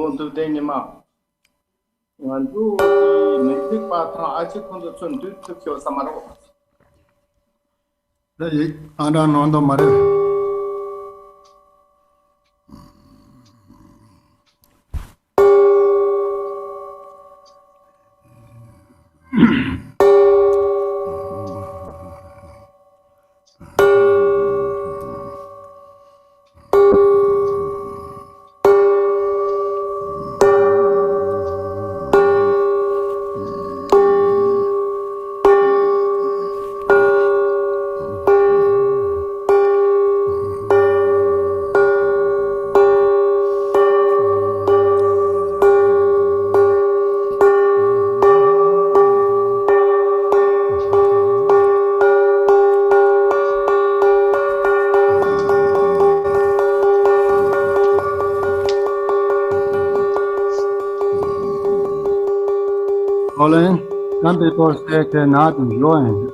Untuk denima, wantu di negeri patra aja kondo contoh Tokyo samaro. Jadi ada nonton mari. Some people say cannot join.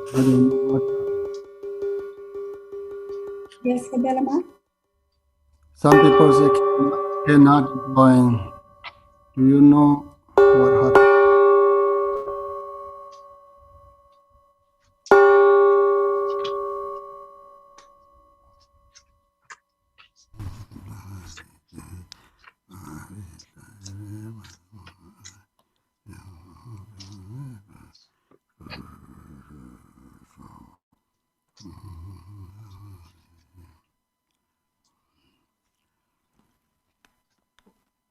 Yes, Kabelama. Some people say cannot join. Do you know what happened?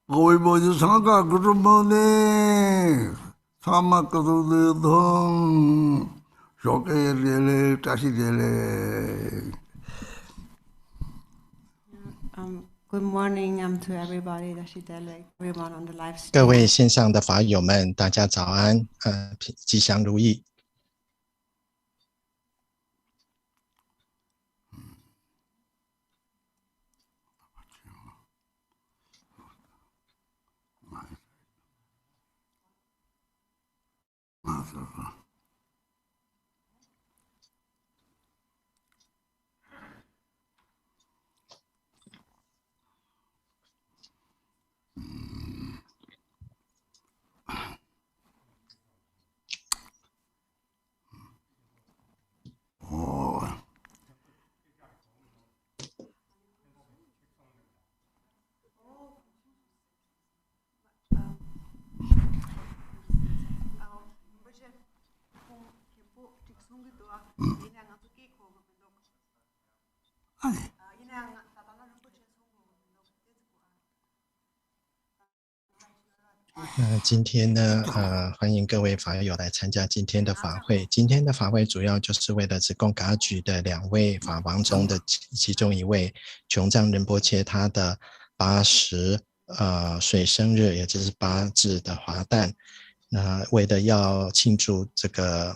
Ôi bố chú sáng cả của chúng mơ nè Sao mà có tôi đưa thông Số cái rìa lê, trả xì rìa lê Good morning to everybody, everyone on the live stream. 各位线上的法友们，大家早安，吉祥如意。今天呢，欢迎各位法友来参加今天的法会。今天的法会主要就是为了只供噶举的2位法王中的其中一位琼赞仁波切他的80岁生日，也就是8字的华诞。为了要庆祝这个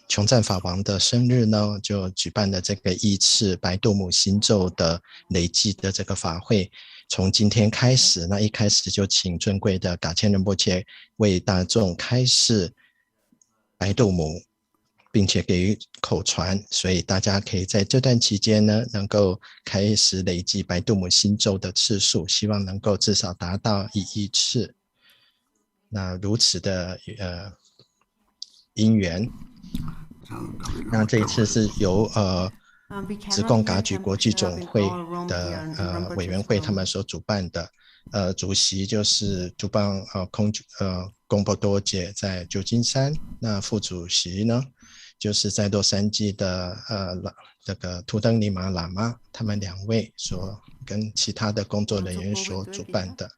琼赞法王的生日呢，就举办了这个亿次白度母心咒的累计的这个法会。从今天开始，那一开始就请尊贵的噶千仁波切为大众开示白度母，并且给予口传，所以大家可以在这段期间呢，能够开始累积白度母心咒的次数，希望能够至少达到1亿次。那如此的因缘，那这一次是由直贡噶举国际总会的委员会他们所主办的，主席就是主办贡波多姐在旧金山，那副主席呢就是在洛杉矶的这个图登尼玛喇嘛，他们2位所跟其他的工作人员所主办的。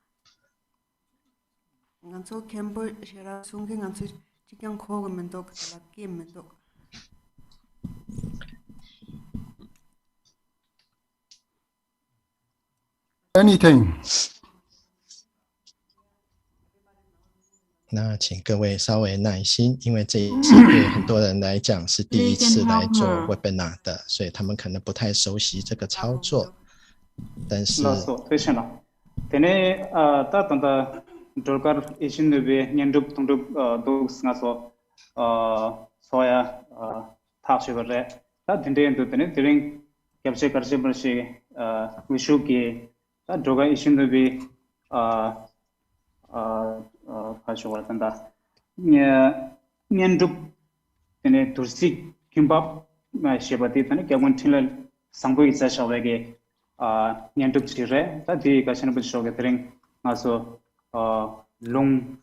Anything？ 那请各位稍微耐心，因为这一次对很多人来讲是第一次来做 webinar 的，所以他们可能不太熟悉这个操作。但是년도 tene tursi kimbap shebati tene kyagun thilal sangbo itsa shawege nyantuk chire ta di kashan bu shoge tering ngaso long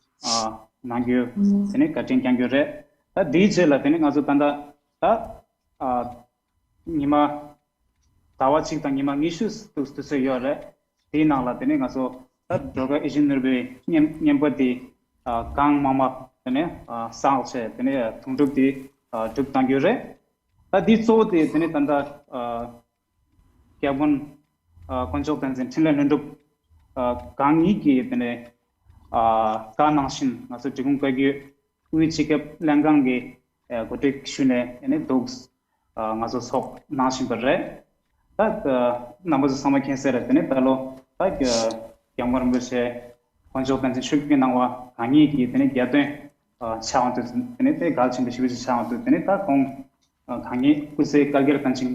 nangyo tene cutting kyangyo re ta di chela tene ngaso tanda ta nima tawa chik ta nima issues to se yore di nangla tene ngaso ta droga ishin nerbe nyempati kang mama tene sang che tene thungduk di tuk tangyo re ta di so de tene tanda kyabun konchok tanzen chinla nenduk kangi ki tene ka nangshin ngaso tigung kagi ui chikap langang ge gotek shune ene dogs ngaso sok nangshin parre ta namazo samakhen sere tene talo ta kyamar mbese konchok tanzen shukki nangwa kangi ki tene gyatwe chawantu tene te galchin bishibisi chawantu tene ta kong kangi kuse kalgir kanchin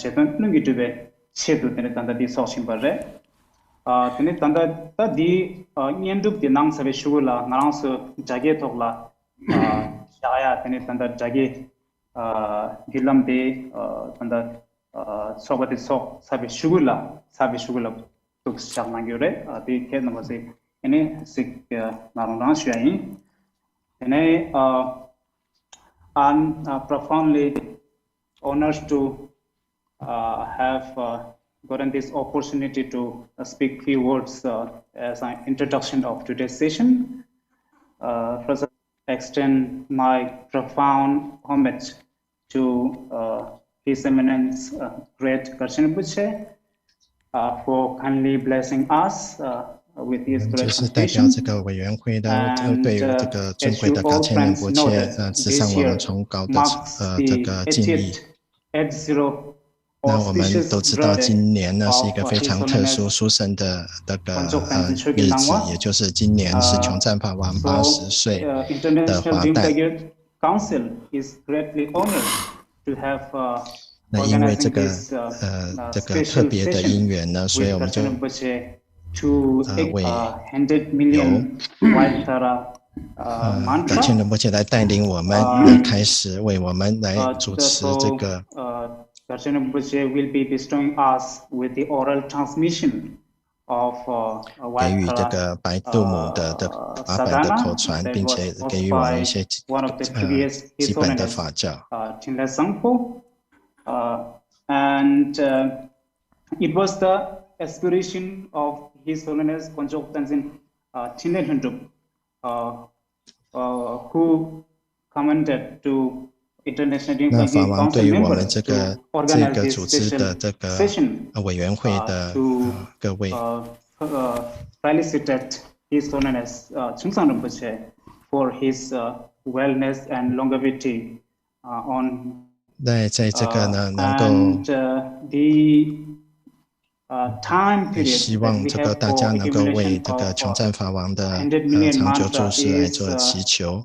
chetan nungi tube chetu tene tanda di sokshin parre tene tanda ta di nyenduk di nang sabe shugula ngarang su jage thokla shaya tene tanda jage gilam de tanda sobati sok sabe shugula tuk shak nangyo re di ke namase ene sik narang rang shuyayin ene I'm profoundly honored to have gotten this opportunity to speak few words as an introduction of today's session. First, I extend my profound homage to His Eminence Great Karshan Buche for kindly blessing us with his 就是代表这个委员会的对于这个尊贵的噶千仁波切致上我们崇高的这个敬意。那我们都知道今年呢是一个非常特殊殊胜的这个日子，也就是今年是琼赞法王80岁的华诞。那因为这个特别的因缘呢，所以我们就为噶千仁波切来带领我们来开始为我们来主持这个噶千仁波切 will be bestowing us with the oral transmission of 给予这个白度母的法本的口传，并且给予我们一些基本的法教。And it was the aspiration of His Holiness Konchok Tenzin Chinle Hundup who commented to international Council members to organize this session to felicitate His Holiness Chungsan Rinpoche for his wellness and longevity on 在这个呢，能够 time period 希望这个大家能够为这个琼赞法王的长久住世来做祈求。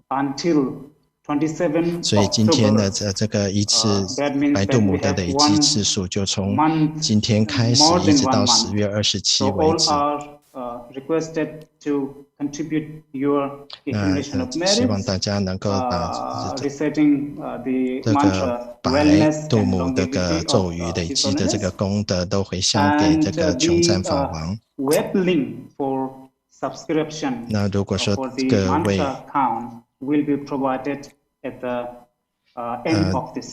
所以今天的这个一次白度母的累积次数，就从今天开始一直到10月27为止。希望大家能够把这个白度母这个咒语累积的这个功德都回向给这个琼赞法王。那如果说各位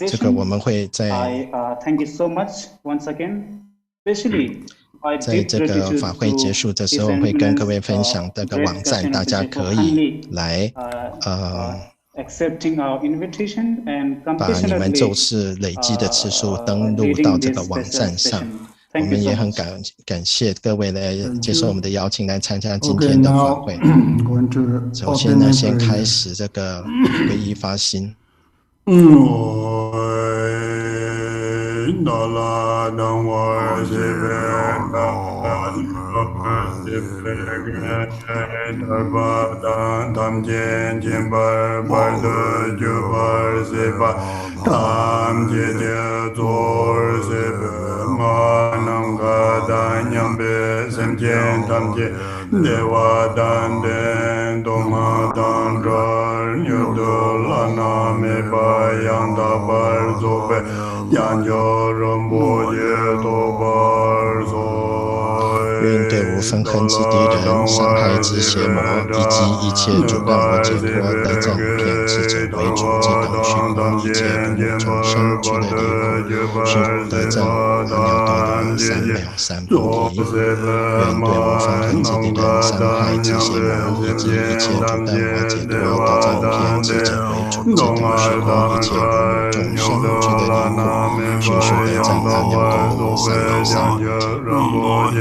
这个我们会在在这个法会结束的时候，会跟各位分享这个网站，大家可以来把你们咒次累积的次数登录到这个网站上。我们也很感谢各位来接受我们的邀请来参加今天的法会。首先呢，先开始这个皈依发心。愿对无分恨之敌人、伤害之邪魔，以及一切阻断我解脱的正片智者为主，自等虚空一切如母众生俱得离苦，是得正阿耨多罗三藐三菩提。愿对无分恨之敌人、伤害之邪魔，以及一切阻断我解脱的正片智者为主，自等虚空一切如母众生俱得离苦，是得正阿耨多罗三藐三菩提。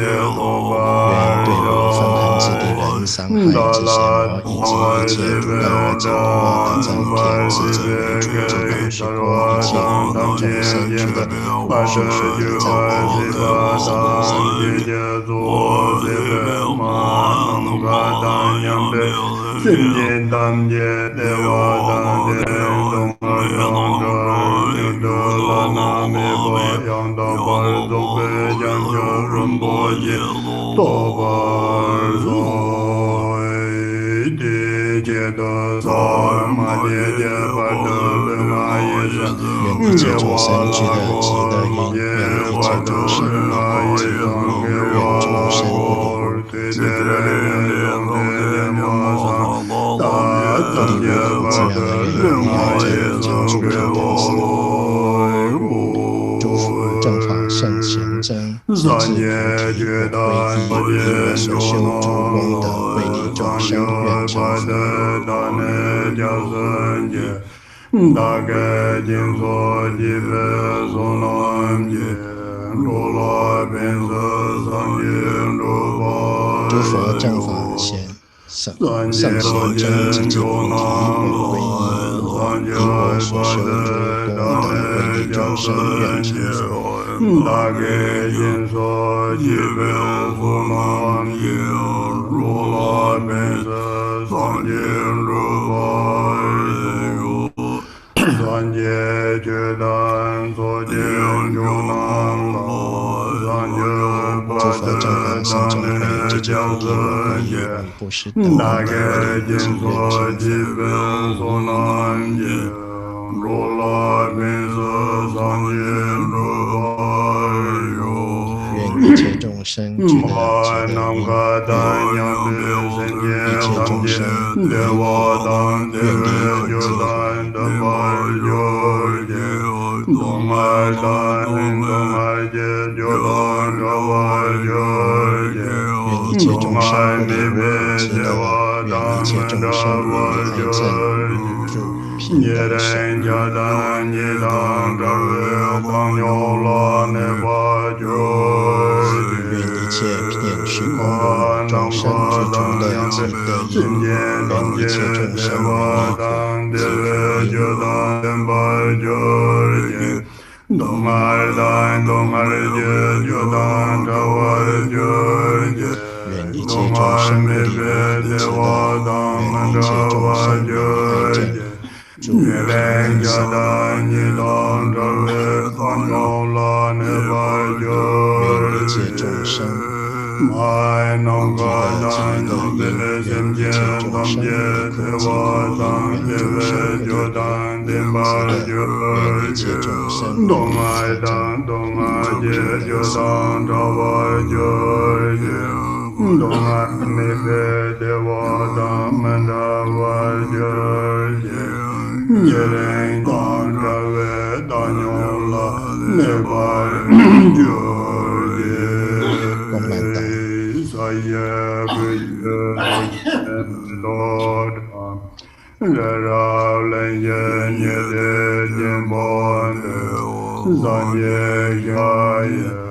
愿对无分恨之敌人、伤害之邪魔，以及一切阻断我解脱的正片智者为主，自等虚空一切如母众生俱得离苦，是得正阿耨多罗三藐三菩提。愿一切众生俱得极乐因，愿一切众生无苦尽无愿众生无离苦。自利苦自然而愿意真常住平等心。祝福正法圣贤真，自至菩提我皈依，因我所修诸功德，为利众生愿成佛。大概金所基本所能见，如来本色上见如法。诸佛正法贤圣贤真，自至菩提我皈依，因我所修诸功德，为利众生愿成佛。大概金所基本所能见，如来本色上见如法。三界决断所见就难了，三界不得当的教生界，大概见所基本所难见，如来本色上见如法有。愿一切众生俱得极乐因，一切众生愿离苦自愿一切众生不离苦自乐，愿一切众生不离癌症，入平等生。愿一切切片虚空如众生具足乐及得因，愿一切众生愿一切众生不离无苦之乐，愿一切众生不离爱憎，诸无天上愿一切众生不离乐及得因，愿一切众生不离苦及乐，愿众生不离苦之乐，愿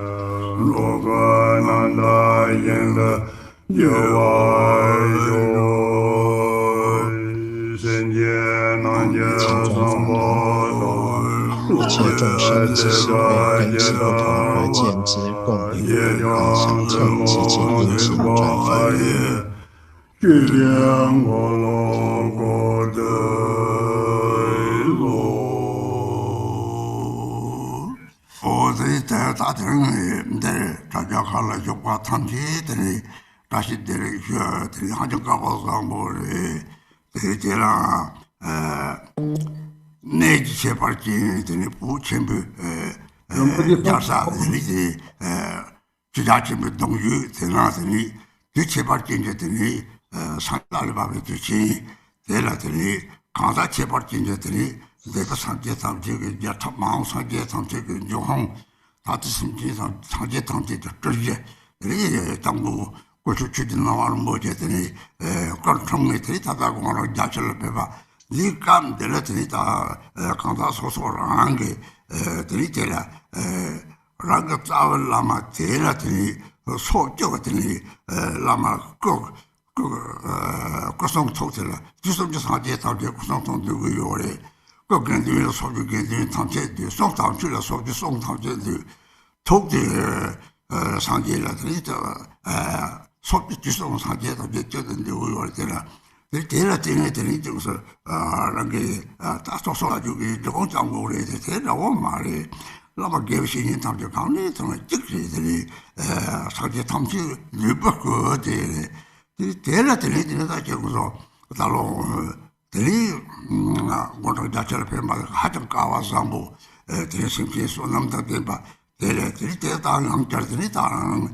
一切众生不离爱憎，诸无天上一切众生之思维根器不同而见之，共领会相称，及其因行转分。내지 제발지 되니 부천부 자사들이 주자침부 동주 되나더니 제발지 되니 산달 밥에 주지 되라더니 가다 제발지 되니 내가 산제 탐지게 야탑 마음 산제 탐지게 요홍 다들 심지서 산제 탐지게 저제 이 당부 고추 주진 나와는 뭐제더니 걸 다다고 말어 야철을 배봐 이 감들을 드리다 강다 소소한 게 드리텔라 랑가 싸울 라마 데라더니 소적을 드니 라마 그성 토텔라 주섬주 사제 타게 구성통 되고 요래 그 근데 소주 근데 탐제도 송탐 줄여 소주 송탐제도 독대 상제라 드리다 소주 주섬 사제도 됐던데 요래 되나 대라 때문에 저기서 랑게 다 소소가지고 조금 장고래 대라고 말이 라마 개신이 탐지 강내 통해 찍히들이 사제 탐지 늘버거 대라 때문에 다 저기서 달로 대리 뭐도 자체를 배마 하정 까와서 뭐 대신께 소남다 대바 대리 대다는 함자들이 다는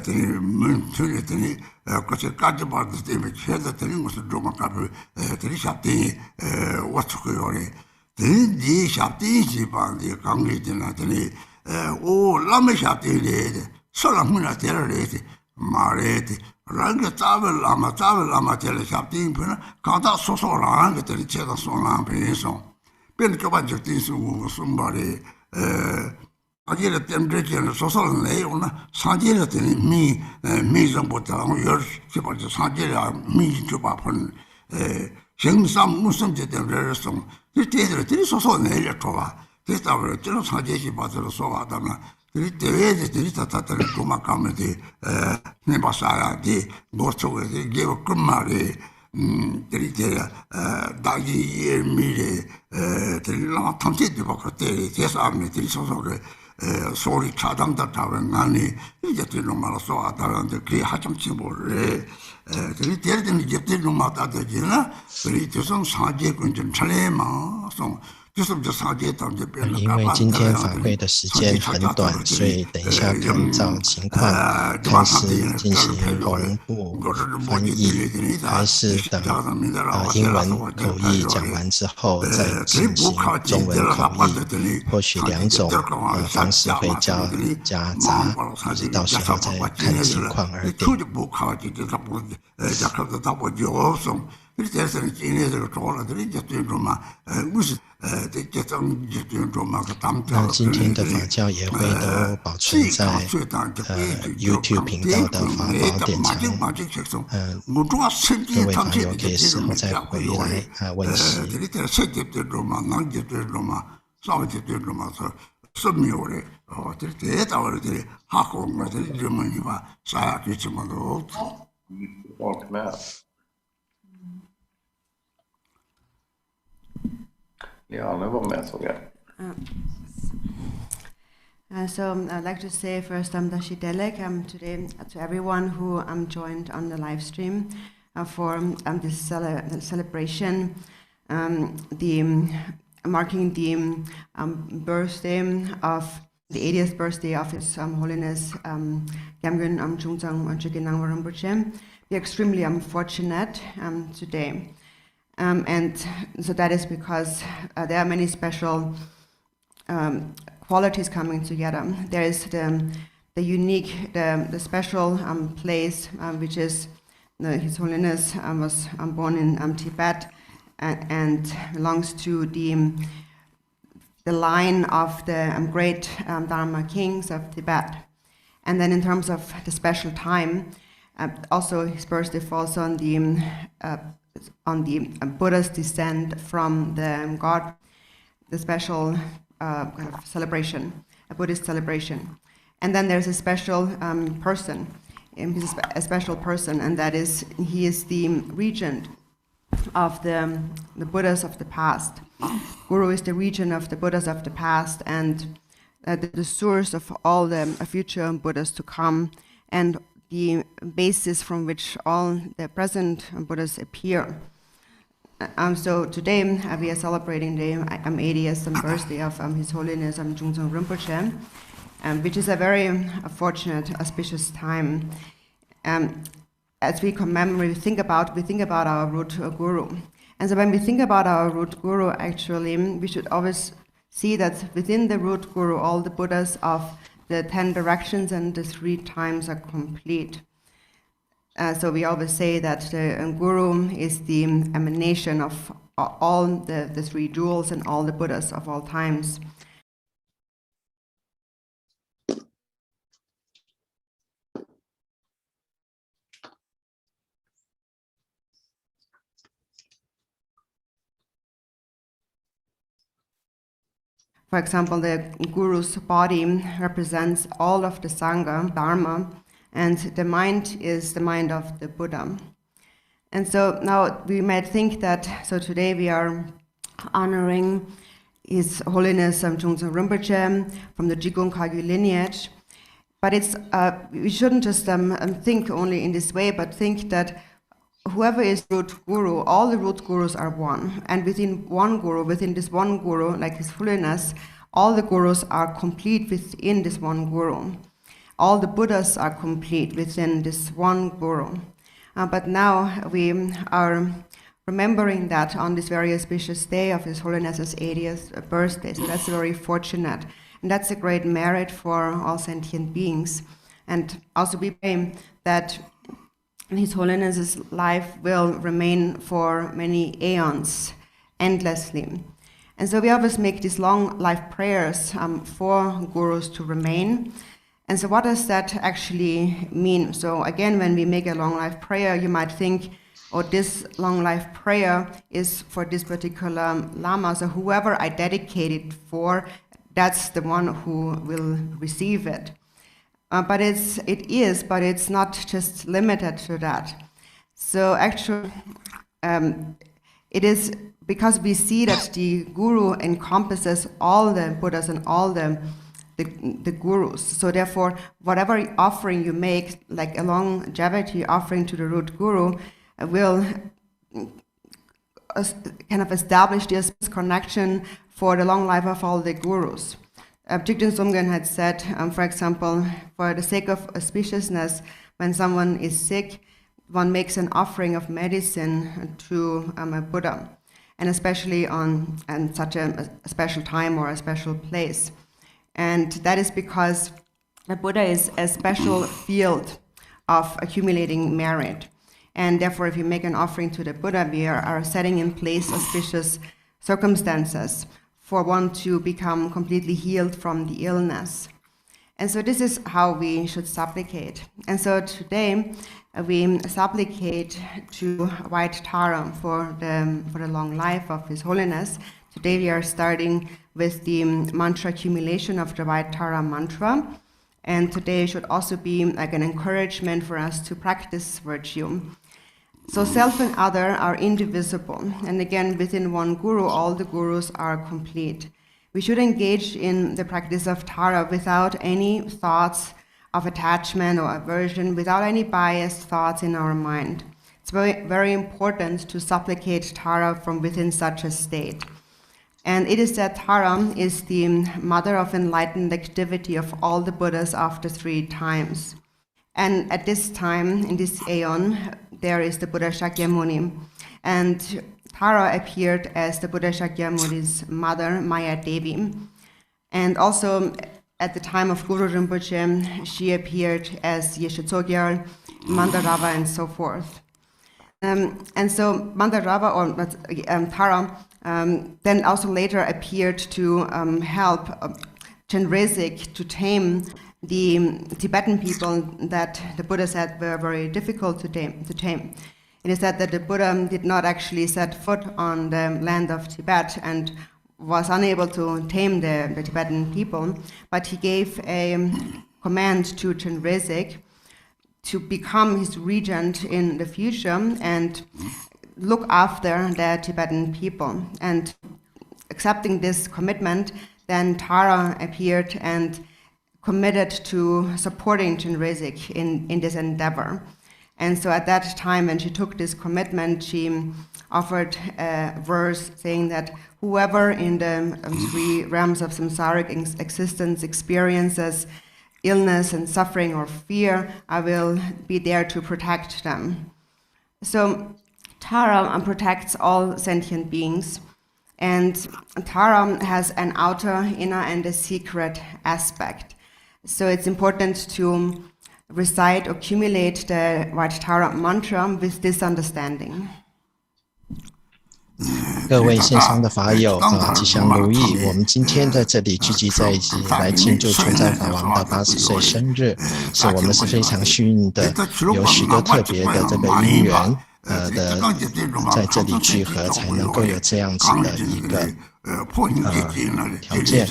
대리 문틀이 그것까지 받을 때문에 최대 되는 것을 좀 아까를 대리 샵이 어떻게 요래 대리 샵이 집안에 관계되나 되니 오 라메 샵이 설랑문화 대라래지 말해지 랑가 짜벨라마 대리 샵이 보나 가다 소소랑 그들이 제가 소랑 배에서 변교반 적대수 숨발이 아기를 땜들기는 소설을 내요나 사제를 때니 미정보다 열시번 사제를 미주바픈 정상 무슨 제대로서 이때들이 소설 내려 줘봐 대답을 저는 사제시 받으러 소하다면 이 대회들이 다다들 도망가면 내 봐서야지 뭐쪽에 이게 그 말이 들이대 다기 미래 들라 탐지도 그때 대사람들이 소설을 소리 차단다 타면 아니 이제 되는 말서 하다는데 그 하정치 몰래 들이 때리는 이제 되는 말다 되지나 우리 조선 사제 군좀 잘해마 송因为今天法会的时间很短，所以等一下按照情况开始进行同步翻译，还是等英文口译讲完之后再进行中文口译，或许两种方式会夹杂，就是到时候再看情况而定。那今天的法教也会都保存在YouTube 频道的法宝典藏，各位法友可以事后再回来温习。So I'd like to say first, Dashi Delek, today to everyone who joined on the live stream for this celebration, marking the birthday of the 80th birthday of His Holiness Gyamgyön Chungtsang Chögyinang Rinpoche. We are extremely fortunate today. And so that is because there are many special qualities coming together. There is the unique, the special place, which is His Holiness was born in Tibet and belongs to the line of the great Dharma kings of Tibet. And then in terms of the special time, also his birthday falls on the Buddha's descent from the God, the special kind of celebration, a Buddhist celebration. And then there's a special person, he's a special person, and that is, he is the regent of the Buddhas of the past. Guru is the regent of the Buddhas of the past and the source of all the future Buddhas to come, and the basis from which all the present Buddhas appear. So today we are celebrating the 80th birthday of His Holiness Chungtsang Rinpoche, which is a very fortunate, auspicious time. As we commemorate, we think about our root guru. And so when we think about our root guru, actually, we should always see that within the root guru, all the Buddhas of the 10 directions and the 3 times are complete. So we always say that the guru is the emanation of all the 3 jewels and all the Buddhas of all times. For example, the guru's body represents all of the Sangha, Dharma, and the mind is the mind of the Buddha. And so now we might think that, so today we are honoring His Holiness Chungtsang Rinpoche from the Jigong Kagyu lineage, but it's we shouldn't just think only in this way, but think that whoever is root guru, all the root gurus are one. And within one guru, within this one guru, like His Holiness, all the gurus are complete within this one guru. All the Buddhas are complete within this one guru. But now we are remembering that on this very auspicious day of His Holiness's 80th birthday. So that's very fortunate. And that's a great merit for all sentient beings. And also we pray that His Holiness's life will remain for many aeons, endlessly. And so we always make these long life prayers for gurus to remain. And so what does that actually mean? So again, when we make a long life prayer, you might think, oh, this long life prayer is for this particular Lama. So whoever I dedicate it for, that's the one who will receive it. But it is, but it's not just limited to that. So actually, it is because we see that the guru encompasses all the Buddhas and all the gurus. So therefore, whatever offering you make, like a longevity offering to the root guru, will kind of establish this connection for the long life of all the gurus. Jigten Sumgön had said, for example, for the sake of auspiciousness, when someone is sick, one makes an offering of medicine to a Buddha, and especially on such a special time or a special place. And that is because the Buddha is a special field of accumulating merit. And therefore, if you make an offering to the Buddha, we are setting in place auspicious circumstances for one to become completely healed from the illness. And so this is how we should supplicate. And so today we supplicate to White Tara for the long life of His Holiness. Today we are starting with the mantra accumulation of the White Tara mantra. And today should also be like an encouragement for us to practice virtue. So self and other are indivisible. And again, within one guru, all the gurus are complete. We should engage in the practice of Tara without any thoughts of attachment or aversion, without any biased thoughts in our mind. It's very, very important to supplicate Tara from within such a state. And it is that Tara is the mother of enlightened activity of all the Buddhas after 3 times. And at this time, in this aeon, there is the Buddha Shakyamuni. And Tara appeared as the Buddha Shakyamuni's mother, Maya Devi. And also, at the time of Guru Rinpoche, she appeared as Yeshe Tsogyal, Mandarava, and so forth. And so Mandarava, or Tara, then also later appeared to help Chenrezig to tame the Tibetan people that the Buddha said were very difficult to tame. It is said that the Buddha did not actually set foot on the land of Tibet and was unable to tame the Tibetan people, but he gave a command to Chenrezig to become his regent in the future and look after the Tibetan people. And accepting this commitment, then Tara appeared and committed to supporting Chenrezig in this endeavor. And so at that time, when she took this commitment, she offered a verse saying that whoever in the 3 realms of samsaric existence experiences illness and suffering or fear, I will be there to protect them. So Tara protects all sentient beings, and Tara has an outer, inner, and a secret aspect. So it's important to recite or accumulate the White Tara mantra with this understanding. 各位线上的法友吉祥如意！我们今天在这里聚集在一起来庆祝琼赞法王的80岁生日，我们是非常幸运的，有许多特别的这个因缘在这里聚合，才能够有这样子的一个条件，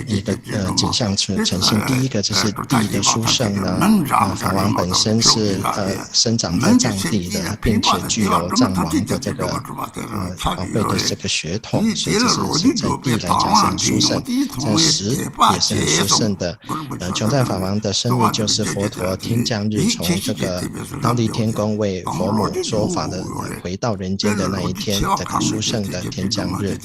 一个景象呈现。第一个就是地的殊胜呢，法王本身是生长在藏地的，并且具有藏王的这个宝贵的这个血统，所以这是在地来讲是很殊胜，在时也是很殊胜的。琼赞法王的生日就是佛陀天降日，从这个忉利天宫为佛母说法的回到人间的那一天，这个殊胜的天降日。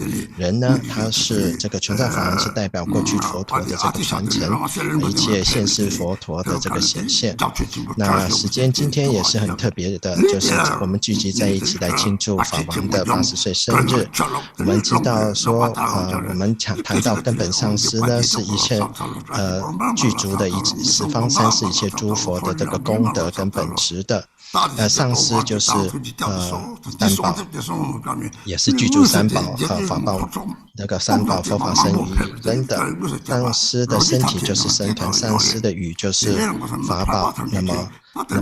人呢，他是这个琼赞法王是代表过去佛陀的这个传承，一切现世佛陀的这个显现。那时间今天也是很特别的，就是我们聚集在一起来庆祝法王的80岁生日。我们知道说，我们谈到根本上师呢，是一切具足的十方三世一切诸佛的这个功德跟本质的。上师就是三宝，也是具足三宝法宝，那个三宝佛法僧语真的。上师的身体就是僧团，上师的语就是法宝。那么这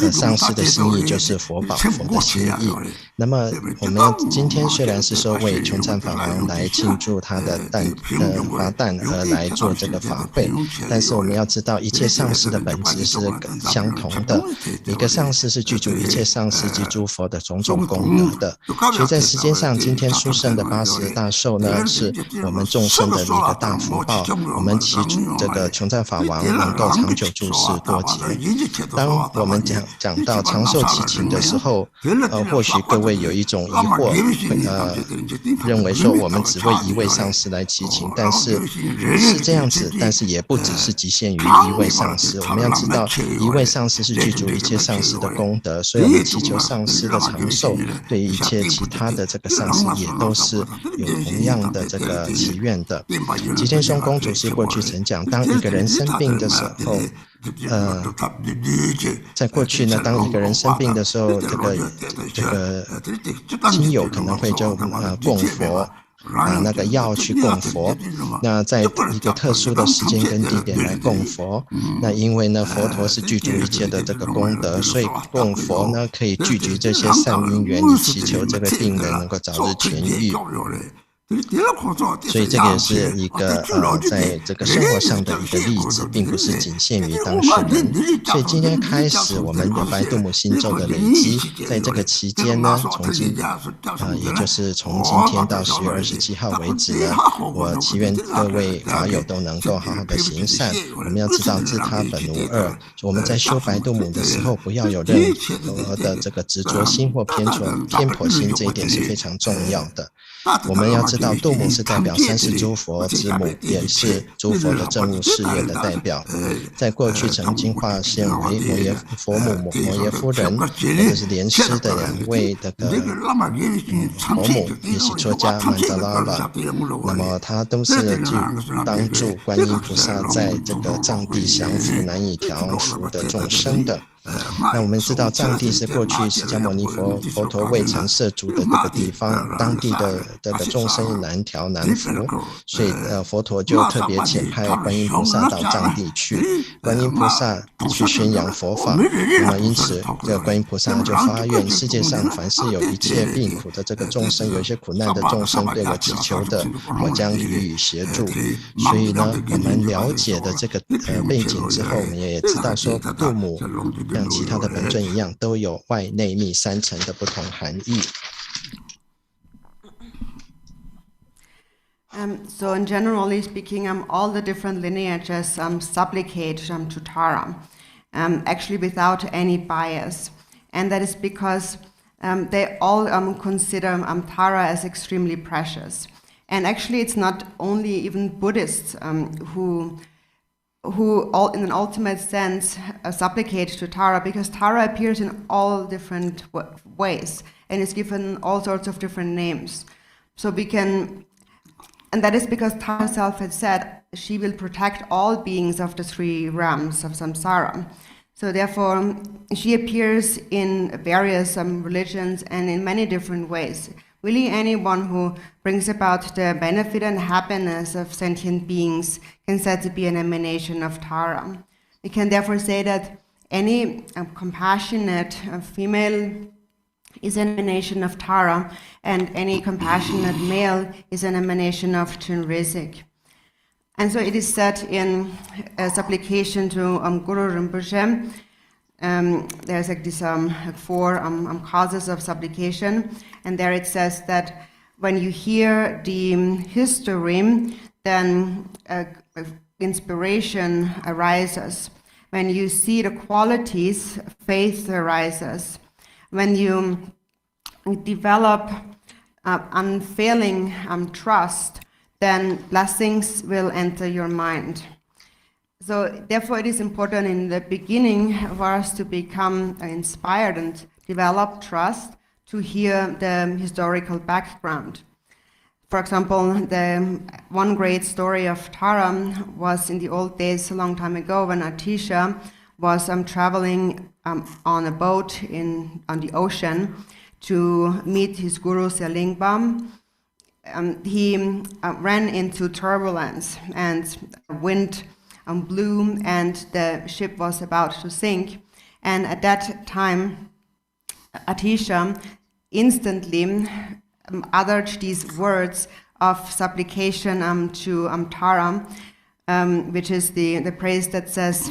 个上师的心意就是佛宝，佛的心意。那么我们今天虽然是说为琼赞法王来庆祝他的华诞而来做这个法会，但是我们要知道一切上师的本质是相同的，一个上师是具足一切上师及诸佛的种种功德的。所以在时间上，今天殊胜的80大寿呢，是我们众生的一个大福报。我们祈这个琼赞法王能够长久住世多劫。当我们讲到长寿祈请的时候，或许各位有一种疑惑，认为说我们只为一位上师来祈请，但是是这样子，但是也不只是局限于一位上师。我们要知道，一位上师是具足一切上师的功德，所以我们祈求上师的长寿，对于一切其他的这个上师也都是有同样的这个祈愿的。吉天松公主是过去曾讲，当一个人生病的时候，在过去呢，当一个人生病的时候，这个亲友可能会就供佛。那个药去供佛，那在一个特殊的时间跟地点来供佛。那因为呢，佛陀是具足一切的这个功德，所以供佛呢可以聚集这些善因缘，以祈求这个病人能够早日痊愈。所以这个也是一个在这个生活上的一个例子，并不是仅限于当事人。所以今天开始，我们有白度母心咒的累积，在这个期间呢，也就是从今天到10月27号为止呢，我祈愿各位法友都能够好好的行善。我们要知道自他本无二，我们在修白度母的时候，不要有任何的这个执着心或偏颇心，这一点是非常重要的。我们要知道度母是代表30诸佛之母，也是诸佛的政务事业的代表。在过去曾经化现为佛母摩耶夫人，也就是莲师的2位这个佛母也是出家曼达拉拉，那么他都是去帮助观音菩萨在这个藏地降伏难以调伏的众生的。那我们知道藏地是过去释迦牟尼佛陀未曾涉足的这个地方，当地的这个众生难调难伏，所以佛陀就特别遣派观音菩萨到藏地去，观音菩萨去宣扬佛法。那么因此这个观音菩萨就发愿，世界上凡是有一切病苦的这个众生，有一些苦难的众生对我祈求的，我将予以协助。所以呢，我们了解的这个背景之后，我们也知道说度母像其他的本尊一样，都有外内密3层的不同含义。So generally speaking, all the different lineages supplicate to Tara, actually without any bias. And that is because they all consider Tara as extremely precious. And actually it's not only even Buddhists who all, in an ultimate sense, supplicate to Tara, because Tara appears in all different ways and is given all sorts of different names. So we can, and that is because Tara herself had said she will protect all beings of the 3 realms of samsara. So therefore, she appears in various religions and in many different ways. Really, anyone who brings about the benefit and happiness of sentient beings can said to be an emanation of Tara. We can therefore say that any compassionate female is an emanation of Tara, and any compassionate male is an emanation of Chenrezig. And so it is said in a supplication to Guru Rinpoche, there's like this 4 causes of supplication, and there it says that when you hear the history, then inspiration arises. When you see the qualities, faith arises. When you develop unfailing trust, then blessings will enter your mind. So therefore it is important in the beginning for us to become inspired and develop trust to hear the historical background. For example, the one great story of Tara was in the old days, a long time ago, when Atisha was traveling on a boat on the ocean to meet his guru Selingba. He ran into turbulence, and wind blew, and the ship was about to sink. And at that time, Atisha instantly uttered these words of supplication to Tara, which is the praise that says,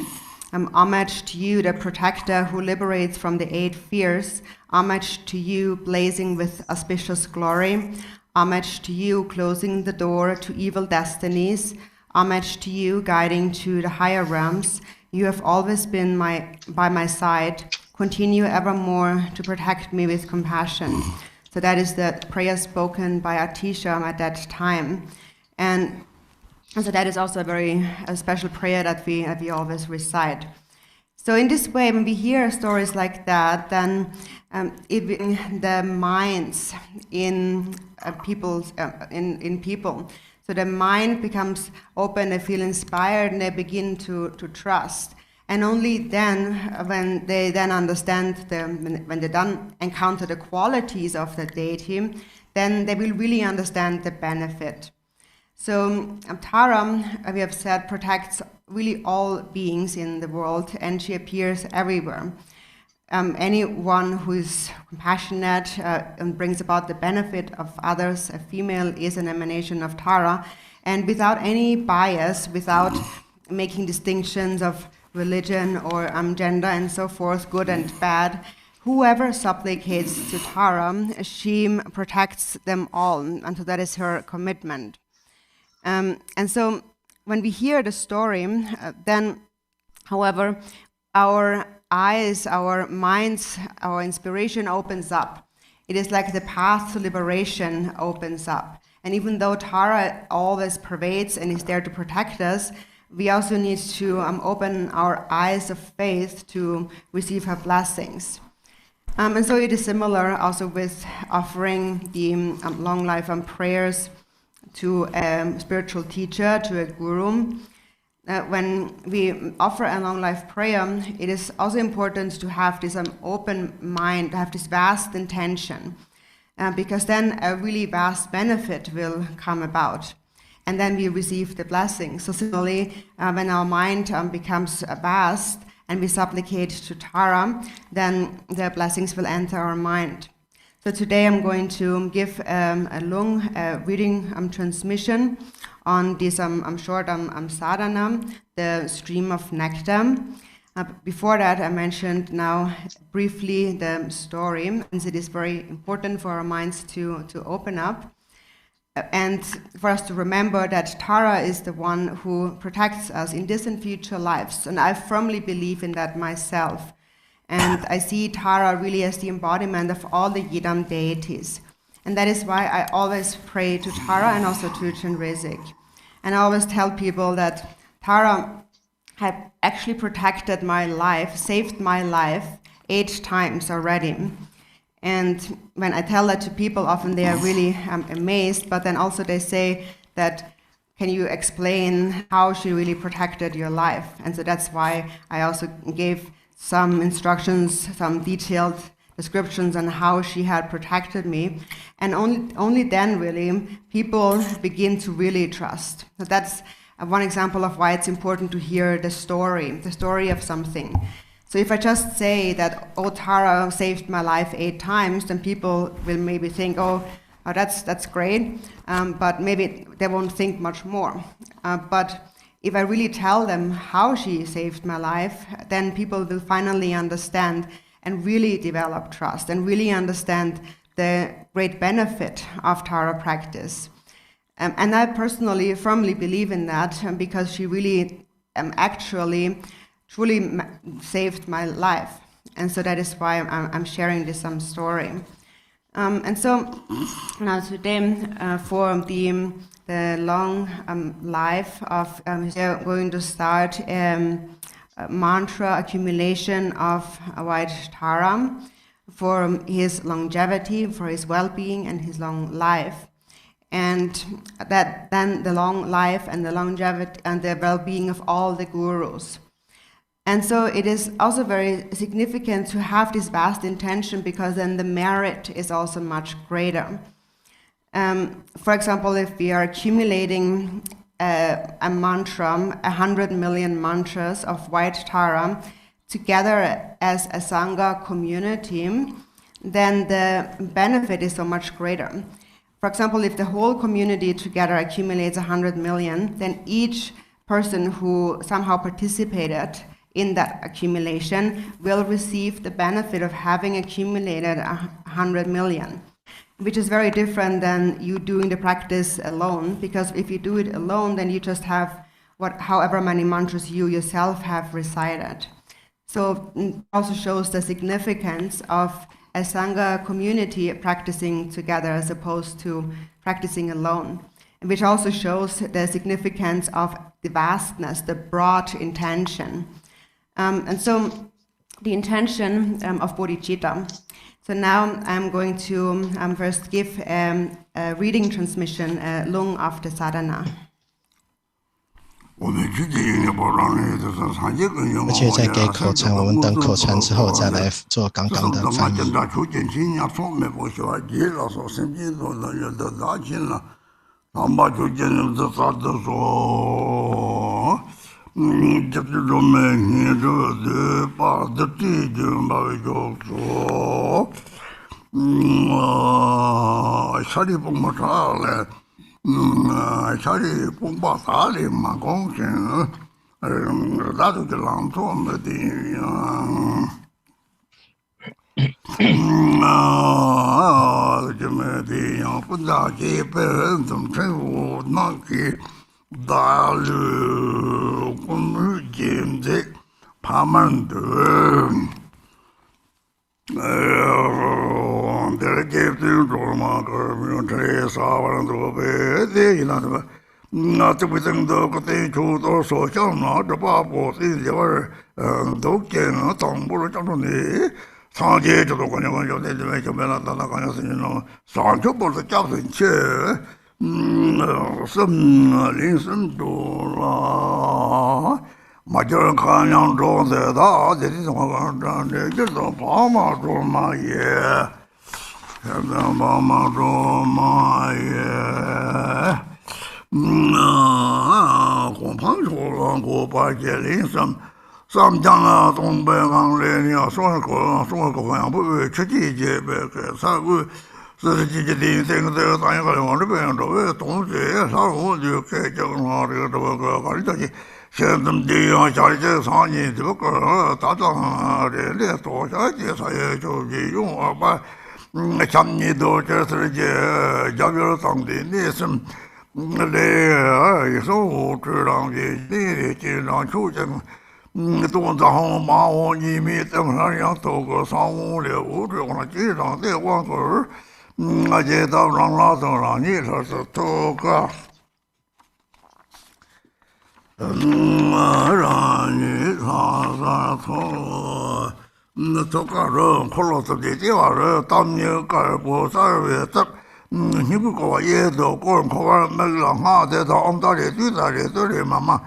homage to you, the protector who liberates from the 8 fears. Homage to you, blazing with auspicious glory. Homage to you, closing the door to evil destinies. Homage to you, guiding to the higher realms. You have always been by my side. Continue evermore to protect me with compassion. So that is the prayer spoken by Atisha at that time. And so that is also a very special prayer that we always recite. So in this way, when we hear stories like that, then the minds in people, so the mind becomes open, they feel inspired, and they begin to trust. And only then, when they then understand, when they then encounter the qualities of the deity, then they will really understand the benefit. So Tara, we have said, protects really all beings in the world, and she appears everywhere. Anyone who is compassionate and brings about the benefit of others, a female, is an emanation of Tara, and without any bias, without making distinctions of religion or gender and so forth, good and bad, whoever supplicates to Tara, she protects them all, and so that is her commitment. And so when we hear the story, then, however, our eyes, our minds, our inspiration opens up. It is like the path to liberation opens up. And even though Tara always pervades and is there to protect us, we also need to open our eyes of faith to receive her blessings. And so it is similar also with offering the long life prayers to a spiritual teacher, to a guru. When we offer a long life prayer, it is also important to have this open mind, to have this vast intention, because then a really vast benefit will come about. And then we receive the blessing. So similarly, when our mind becomes vast and we supplicate to Tara, then the blessings will enter our mind. So today I'm going to give a long reading transmission on this short sadhana, the stream of nectar. Before that, I mentioned now briefly the story, and it is very important for our minds to open up. And for us to remember that Tara is the one who protects us in this and future lives. And I firmly believe in that myself. And I see Tara really as the embodiment of all the Yidam deities. And that is why I always pray to Tara and also to Chenrezig. And I always tell people that Tara had actually protected my life, saved my life 8 times already. And when I tell that to people, often they are really amazed, but then also they say that, can you explain how she really protected your life? And so that's why I also gave some instructions, some detailed descriptions on how she had protected me. And only then really people begin to really trust. So that's one example of why it's important to hear the story of something. So if I just say that, oh, Tara saved my life 8 times, then people will maybe think, oh that's great, but maybe they won't think much more. But if I really tell them how she saved my life, then people will finally understand and really develop trust and really understand the great benefit of Tara practice. And I personally firmly believe in that because she really actually truly saved my life. And so that is why I'm sharing this story. And so now today, for the long life of, we're going to start mantra accumulation of White Tara for his longevity, for his well-being and his long life. And that then the long life and the longevity and the well-being of all the gurus. And so it is also very significant to have this vast intention because then the merit is also much greater. For example, if we are accumulating a mantra, 100 million mantras of White Tara together as a Sangha community, then the benefit is so much greater. For example, if the whole community together accumulates 100 million, then each person who somehow participated in that accumulation will receive the benefit of having accumulated 100 million, which is very different than you doing the practice alone, because if you do it alone, then you just have however many mantras you yourself have recited. So it also shows the significance of a Sangha community practicing together as opposed to practicing alone, which also shows the significance of the vastness, the broad intention. And so the intention of bodhicitta. So now I'm going to first give a reading transmission, Lung of the sadhana. 而且在给口传，我们等口传之后再来做刚刚的翻译。자리 공부 살림만 공신 나도 그랑 좀어디 좀어디 본다 개변 좀 채고 나기 달루 꿈을김데 파만드 대개들 도마가 트레사와란도 베데이나도 나트비등도 그때 조도 소장나도 바보시리월 도께는 동부를 잡는데 상제도 그냥 요새에 좀 변하다 가냐서는 상초부터 잡은 채 linsundola major kanyang dode da dedi so de就跑马做嘛也跑马做嘛也红胖出了过把这林上上江啊东北港里你要说个好像不会吃季节别个啥个是季节的这个大家可能往这边走东西啥我就开这个嘛这个反正这现在的啊家里这3年这个大张的列多下这啥也就用啊把像你都这是这家边当地那是来说我知道的你经常出现多早马我你没怎么样都个356这样经常在往这儿这到让拉走了你说是多个让你啥错这个人可能是这地方人当年干过啥的这你不搞也都个人可玩没让他在他们家里对他的这里妈妈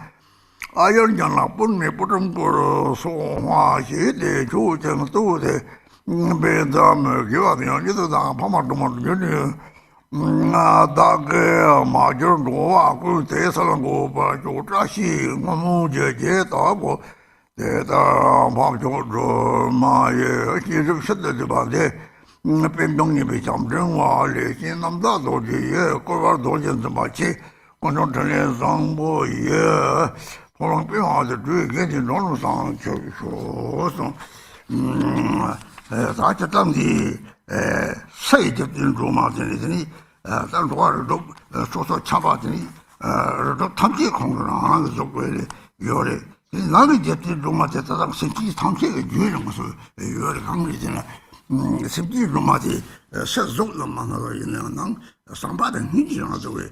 哎呀，讲了本来不中国说话写的就这么多的，别咱们给我讲，你都当跑马多嘛的呢？大概马就多啊，过这次了我把就这些我们这大过，这大跑就说嘛也其实是的对吧？这变动也没讲真话，那些那么大多的也过完多钱怎么去？我从这里上过也。我们变化的最跟进农上就说说，大家当地谁就进入嘛这里但是我都说恰巴这里都他们这空着那个就过来有的，那个就进入嘛这当实际他们这个女人是有的刚里的呢，实际入嘛的实做了嘛那个人能上班的年纪上就会。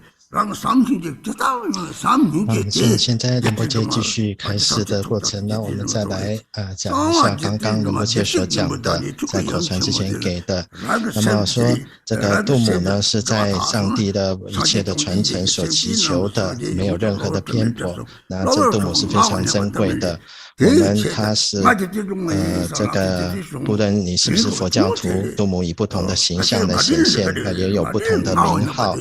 现在仁波切继续开示的过程呢，我们再来讲一下刚刚仁波切所讲的，在口传之前给的。那么说这个度母呢，是在上帝的一切的传承所祈求的，没有任何的偏颇。那这度母是非常珍贵的。我们它是这个不论你是不是佛教徒，度母以不同的形象来显现，它也有不同的名号。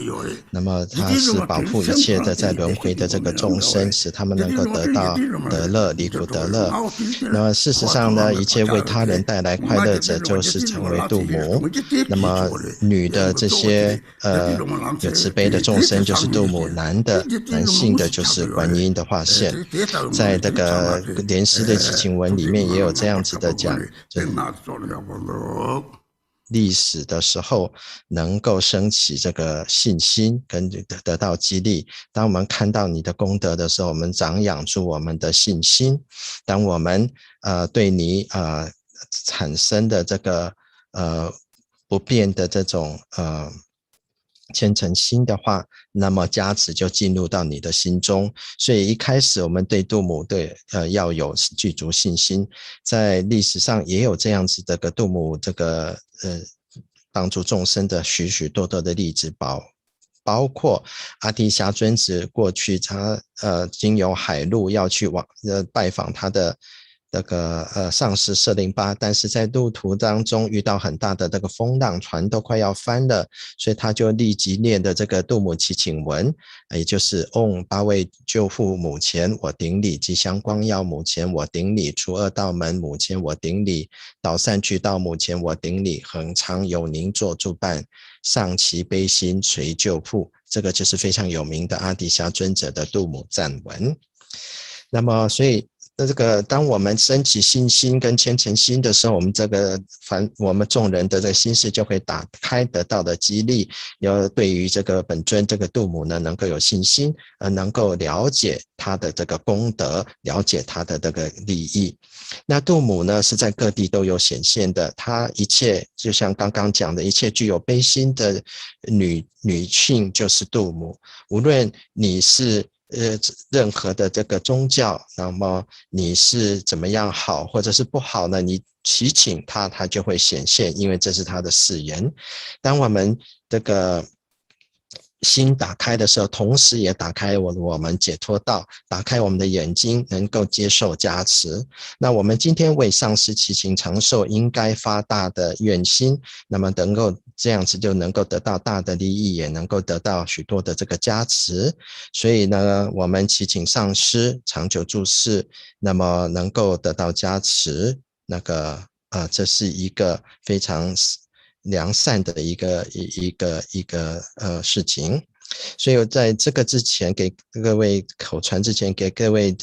那么它是保护一切的在轮回的这个众生，使他们能够得到得乐，离苦得乐。那么事实上呢，一切为他人带来快乐者就是成为度母。那么女的这些有慈悲的众生就是度母，男性的就是观音的化现。在这个莲师的祈请文里面也有这样子的讲，历史的时候能够升起这个信心跟得到激励。当我们看到你的功德的时候，我们长养出我们的信心。当我们对你产生的这个不变的这种虔诚心的话，那么加持就进入到你的心中。所以一开始我们对度母要有具足信心，在历史上也有这样子的个度母这个帮助众生的许许多多的例子包括阿底峡尊子过去他经由海路要去拜访他的那个上师舍利巴，但是在路途当中遇到很大的这个风浪，船都快要翻了，所以他就立即念的这个度母祈请文，也就是嗡八位救父母前我顶礼，吉祥光耀母前我顶礼，除恶道门母前我顶礼，导善去道母前我顶礼，恒常有宁做助伴，上其悲心垂救父。这个就是非常有名的阿底峡尊者的度母赞文。那么所以这个当我们升起信心跟虔诚心的时候，我们众人的这个心事就会打开，得到的激励，要对于这个本尊这个度母呢能够有信心，能够了解他的这个功德，了解他的这个利益。那度母呢是在各地都有显现的，他一切就像刚刚讲的，一切具有悲心的女性就是度母，无论你是任何的这个宗教，那么你是怎么样好或者是不好呢？你祈请他就会显现，因为这是他的誓言。当我们这个心打开的时候，同时也打开我们解脱道，打开我们的眼睛，能够接受加持。那我们今天为上师祈请长寿，应该发大的愿心，那么能够这样子就能够得到大的利益，也能够得到许多的这个加持。所以呢，我们祈请上师长久住世，那么能够得到加持，这是一个非常良善的一个事情。所以在这个之前给各位口传之前，给各位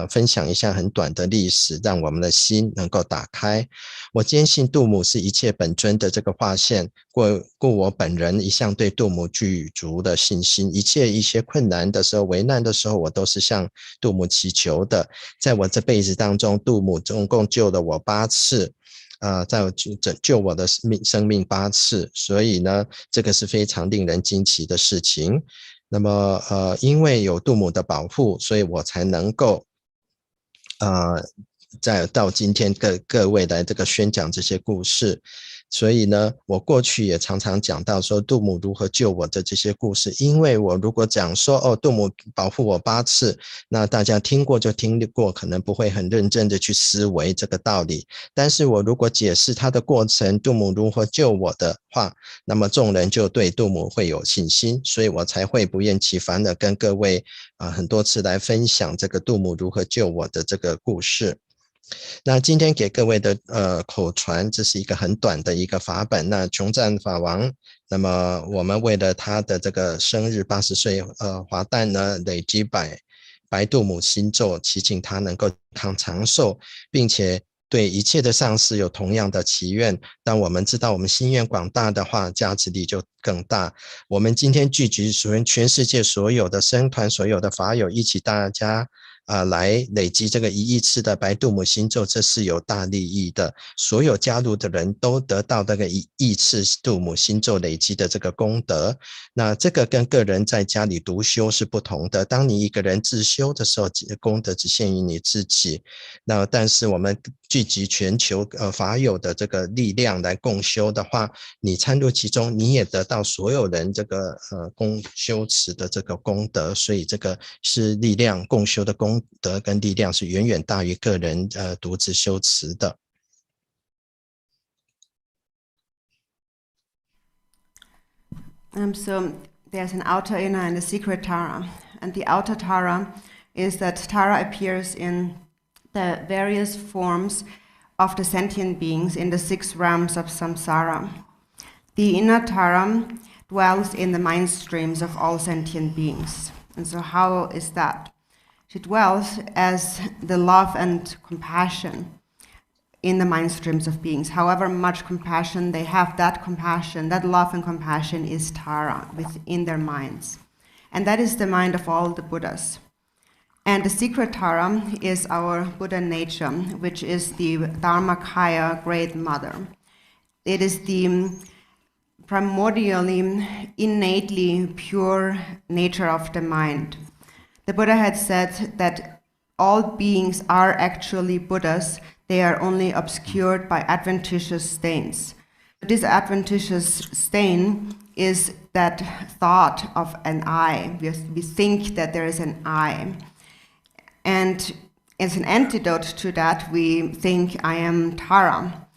分享一下很短的历史，让我们的心能够打开。我坚信度母是一切本尊的这个化现，故我本人一向对度母具足的信心，一些困难的时候、危难的时候，我都是向度母祈求的。在我这辈子当中，度母总共救了我8次。在救我的生命8次，所以呢，这个是非常令人惊奇的事情。那么因为有度母的保护，所以我才能够到今天各位来这个宣讲这些故事。所以呢，我过去也常常讲到说度母如何救我的这些故事，因为我如果讲说度母保护我8次，那大家听过就听过，可能不会很认真的去思维这个道理。但是我如果解释它的过程，度母如何救我的话，那么众人就对度母会有信心，所以我才会不厌其烦的跟各位很多次来分享这个度母如何救我的这个故事。那今天给各位的口传，这是一个很短的一个法本。那琼赞法王，那么我们为了他的这个生日80岁华诞呢，累积白度母心咒，祈请他能够长寿，并且对一切的上师有同样的祈愿。当我们知道我们心愿广大的话，加持力就更大。我们今天聚集全世界所有的僧团、所有的法友，一起大家来累积这个1亿次的白度母心咒，这是有大利益的。所有加入的人都得到这个1亿次度母心咒累积的这个功德。那这个跟个人在家里独修是不同的。当你一个人自修的时候，功德只限于你自己。那但是我们聚集全球法友的这个力量来共修的话，你参入其中，你也得到所有人这个共修持的这个功德。所以这个是力量，共修的功德跟力量是远远大于个人独自修持的。So there's an outer, inner, and a secret Tara. And the outer Tara is that Tara appears in the various forms of the sentient beings in the 6 realms of samsara. The inner Tara dwells in the mind streams of all sentient beings. And so how is that? She dwells as the love and compassion in the mind streams of beings. However much compassion they have, that compassion, that love and compassion is Tara within their minds. And that is the mind of all the Buddhas. And the secret Tara is our Buddha nature, which is the Dharmakaya Great Mother. It is the primordially, innately pure nature of the mind. The Buddha had said that all beings are actually Buddhas. They are only obscured by adventitious stains. This adventitious stain is that thought of an I. We think that there is an I. And as an antidote to that, we think I am Tara.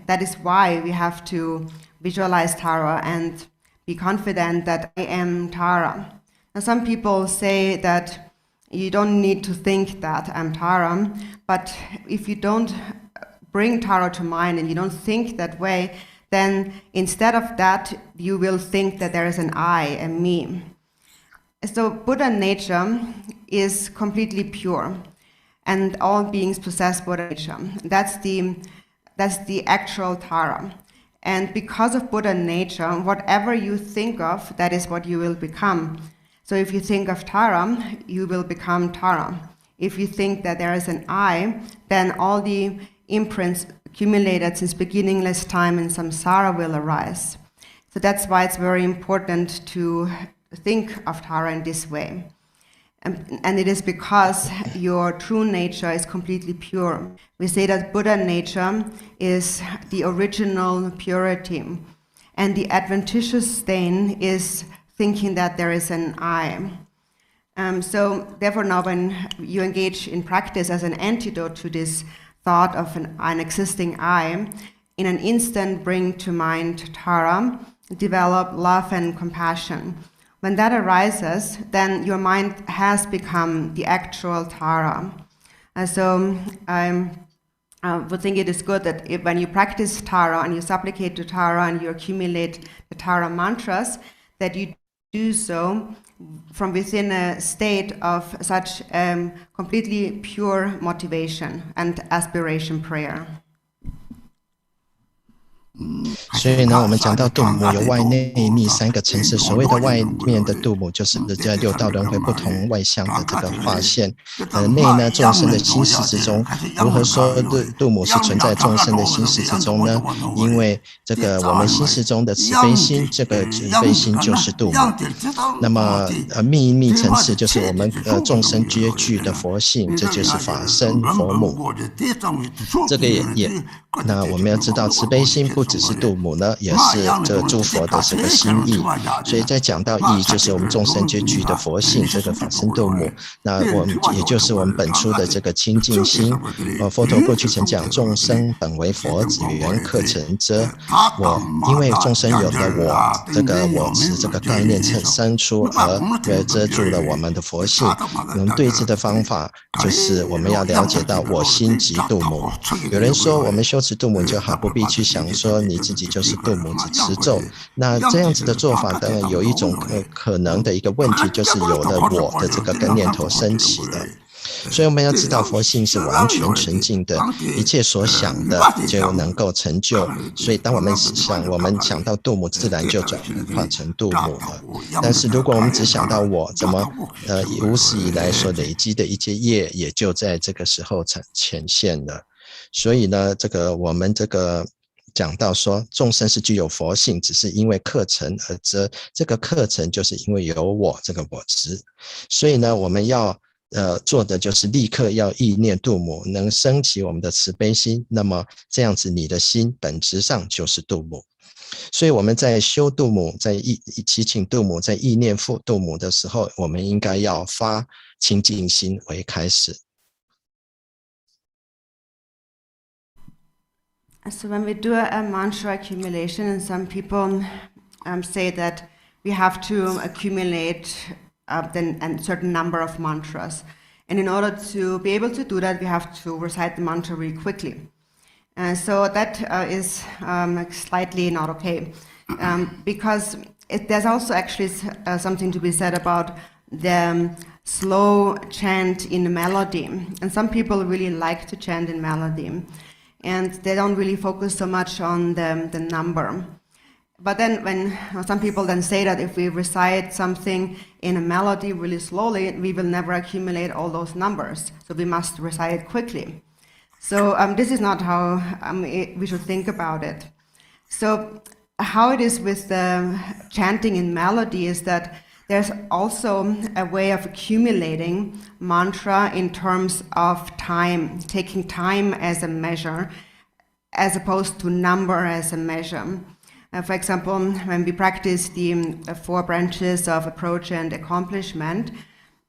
That is why we have to visualize Tara and be confident that I am Tara. Now, some people say that you don't need to think that I'm Tara, but if you don't bring Tara to mind and you don't think that way, then instead of that, you will think that there is an I, a me. So Buddha nature is completely pure, and all beings possess Buddha nature. That's the actual Tara. And because of Buddha nature, whatever you think of, that is what you will become. So if you think of Tara, you will become Tara. If you think that there is an I, then all the imprints accumulated since beginningless time in samsara will arise. So that's why it's very important to think of Tara in this way. And it is because your true nature is completely pure. We say that Buddha nature is the original purity, and the adventitious stain is thinking that there is an I. So therefore now when you engage in practice as an antidote to this thought of an existing I, in an instant bring to mind Tara, develop love and compassion. When that arises, then your mind has become the actual Tara. So I would think it is good that when you practice Tara and you supplicate to Tara and you accumulate the Tara mantras, that you do so from within a state of such completely pure motivation and aspiration prayer. 所以呢，我们讲到度母有外内密三个层次。所谓的外面的度母，就是在六道轮回不同外相的这个化现。内呢，众生的心识之中，如何说度母是存在众生的心识之中呢？因为这个我们心识中的慈悲心，这个慈悲心就是度母。那么密层次就是我们众生皆具的佛性，这就是法身佛母。这个也那我们要知道，慈悲心不只是度母呢，也是这诸佛的这个心意。所以在讲到义，就是我们众生皆具的佛性，这个法身度母。那我们也就是我们本初的这个清净心。佛陀过去曾讲，众生本为佛子，缘客成遮。因为众生有了我，这个我执这个概念生出，而遮住了我们的佛性。我们对治的方法就是我们要了解到我心即度母。有人说我们修持度母就好，不必去想说你自己就是度母只持咒。那这样子的做法当然有一种可能的一个问题，就是有了我的这个跟念头升起了。所以我们要知道佛性是完全纯净的，一切所想的就能够成就。所以当我们想到度母，自然就转化成度母了。但是如果我们只想到我，怎么无始以来所累积的一切业，也就在这个时候显现了。所以呢，这个我们这个讲到说，众生是具有佛性，只是因为客尘而遮。这个客尘就是因为有我这个我执。所以呢，我们要做的就是立刻要意念度母，能升起我们的慈悲心。那么这样子，你的心本质上就是度母。所以我们在修度母，在祈请度母，在意念度母的时候，我们应该要发清净心为开始。So when we do a mantra accumulation, and some people say that we have to accumulate a certain number of mantras. And in order to be able to do that, we have to recite the mantra really quickly. So that is slightly not okay. Because there's also actually something to be said about the slow chant in melody. And some people really like to chant in melody. And they don't really focus so much on the number. But then when some people then say that if we recite something in a melody really slowly, we will never accumulate all those numbers. So we must recite it quickly. So this is not how we should think about it. So how it is with the chanting in melody is that there's also a way of accumulating mantra in terms of time, taking time as a measure. as opposed to number as a measure. For example, when we practice the 4 branches of approach and accomplishment,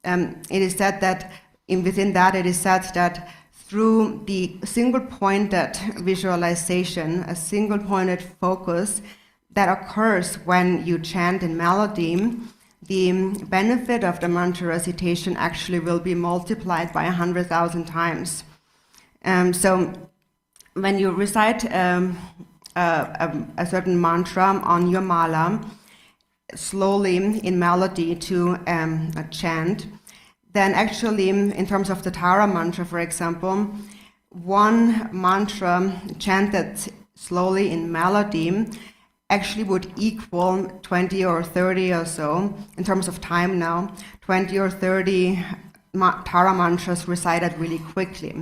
it is said that within that it is said that through the single-pointed visualization, a single-pointed focus that occurs when you chant in melody, the benefit of the mantra recitation actually will be multiplied by 100,000 times. So when you recite a certain mantra on your mala, slowly in melody to a chant, then actually in terms of the Tara mantra, for example, one mantra chanted slowly in melody actually would equal 20 or 30 or so, in terms of time now, 20 or 30 Tara mantras recited really quickly.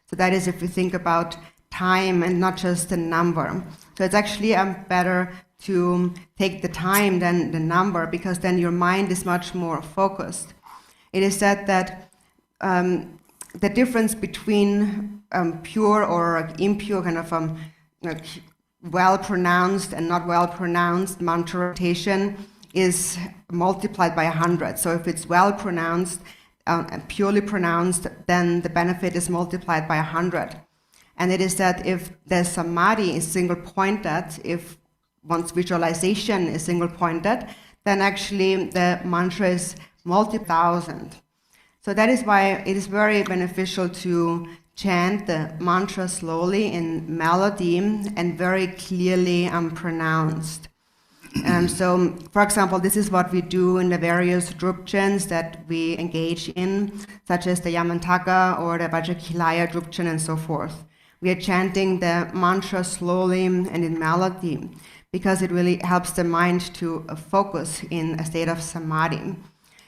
So that is if you think about time and not just the number. So it's actually better to take the time than the number, because then your mind is much more focused. It is said that the difference between pure or impure kind of well-pronounced and not well-pronounced mantra recitation is multiplied by 100. So if it's well-pronounced, purely pronounced, then the benefit is multiplied by 100. And it is that if the samadhi is single-pointed, if one's visualization is single-pointed, then actually the mantra is multi-thousand. So that is why it is very beneficial to chant the mantra slowly in melody and very clearly pronounced. So, for example, this is what we do in the various drupchans that we engage in, such as the Yamantaka or the Vajrakilaya drupchan and so forth. We are chanting the mantra slowly and in melody because it really helps the mind to focus in a state of samadhi.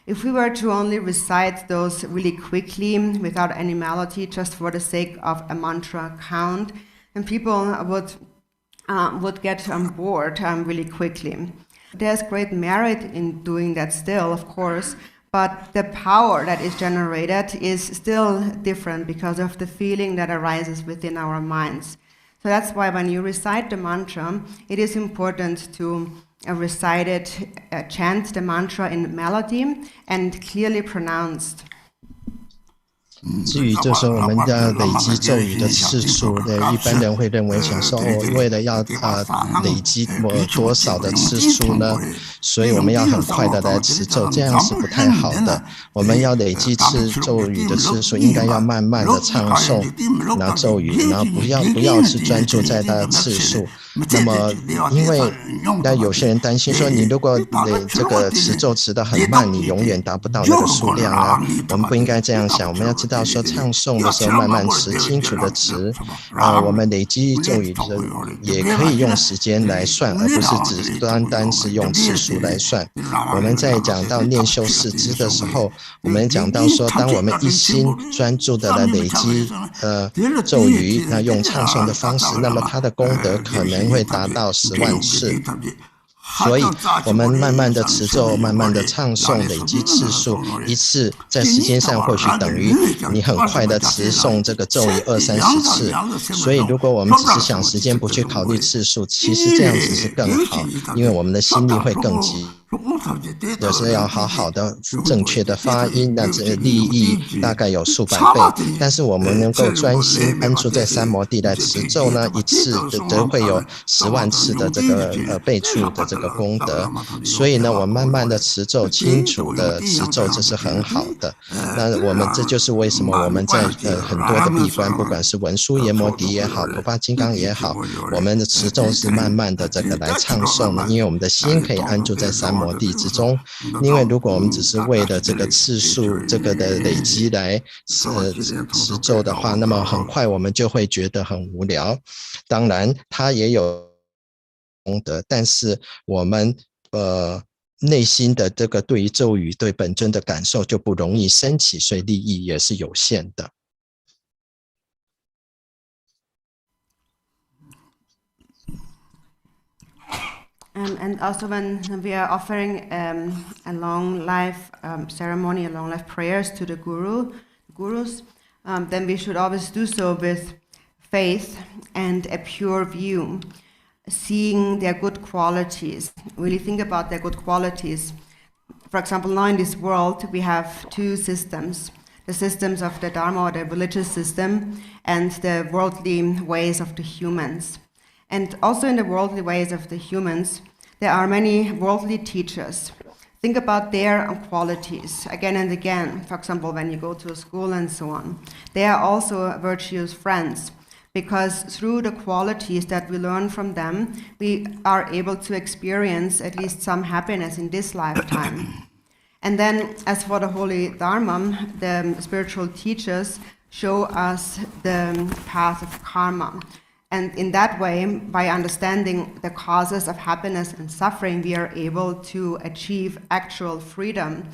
If we were to only recite those really quickly without any melody, just for the sake of a mantra count, then people would get bored really quickly. There's great merit in doing that still, of course, but the power that is generated is still different because of the feeling that arises within our minds. So that's why when you recite the mantra, it is important to recite it, chant the mantra in melody and clearly pronounced. 至于就是我们要累积咒语的次数，一般人会认为想说，为了要累积多少的次数呢？所以我们要很快的来持咒，这样是不太好的。我们要累积咒语的次数，应该要慢慢的唱诵那咒语，然后不要是专注在它的次数。那么，因为有些人担心说，你如果这个持咒持得很慢，你永远达不到那个数量啊。我们不应该这样想，我们要知道说，唱诵的时候慢慢持，清楚的持。我们累积咒语的也可以用时间来算，而不是只单是用次数来算。我们在讲到念修四支的时候，我们讲到说，当我们一心专注的来累积咒语，那用唱诵的方式，那么它的功德可能会达到10万次。所以我们慢慢的持咒，慢慢的唱诵，累积次数，一次在时间上或许等于你很快的持诵这个咒语20-30次。所以如果我们只是想时间，不去考虑次数，其实这样子是更好，因为我们的心力会更急。就是要好好的正确的发音，那这利益大概有数百倍。但是我们能够专心安住在三摩地来持咒呢，一次则会有10万次的这个倍数的这个功德。所以呢，我慢慢的持咒，清楚的持咒，这是很好的。那我们这就是为什么我们在很多的闭关，不管是文殊阎摩敌也好，陀巴金刚也好，我们的持咒是慢慢的这个来唱诵的，因为我们的心可以安住在三摩地之中。因为如果我们只是为了这个次数这个的累积来持咒的话，那么很快我们就会觉得很无聊。当然它也有功德，但是我们内心的这个对于咒语对本尊的感受就不容易升起，所以利益也是有限的。And also when we are offering a long life ceremony, a long life prayers to the gurus, then we should always do so with faith and a pure view, seeing their good qualities, really think about their good qualities. For example, now in this world, we have two systems, the systems of the Dharma or the religious system and the worldly ways of the humans. And also in the worldly ways of the humans, there are many worldly teachers. Think about their qualities again and again. For example, when you go to a school and so on. They are also virtuous friends, because through the qualities that we learn from them, we are able to experience at least some happiness in this lifetime. And then, as for the Holy Dharma, the spiritual teachers show us the path of karma. And in that way, by understanding the causes of happiness and suffering, we are able to achieve actual freedom,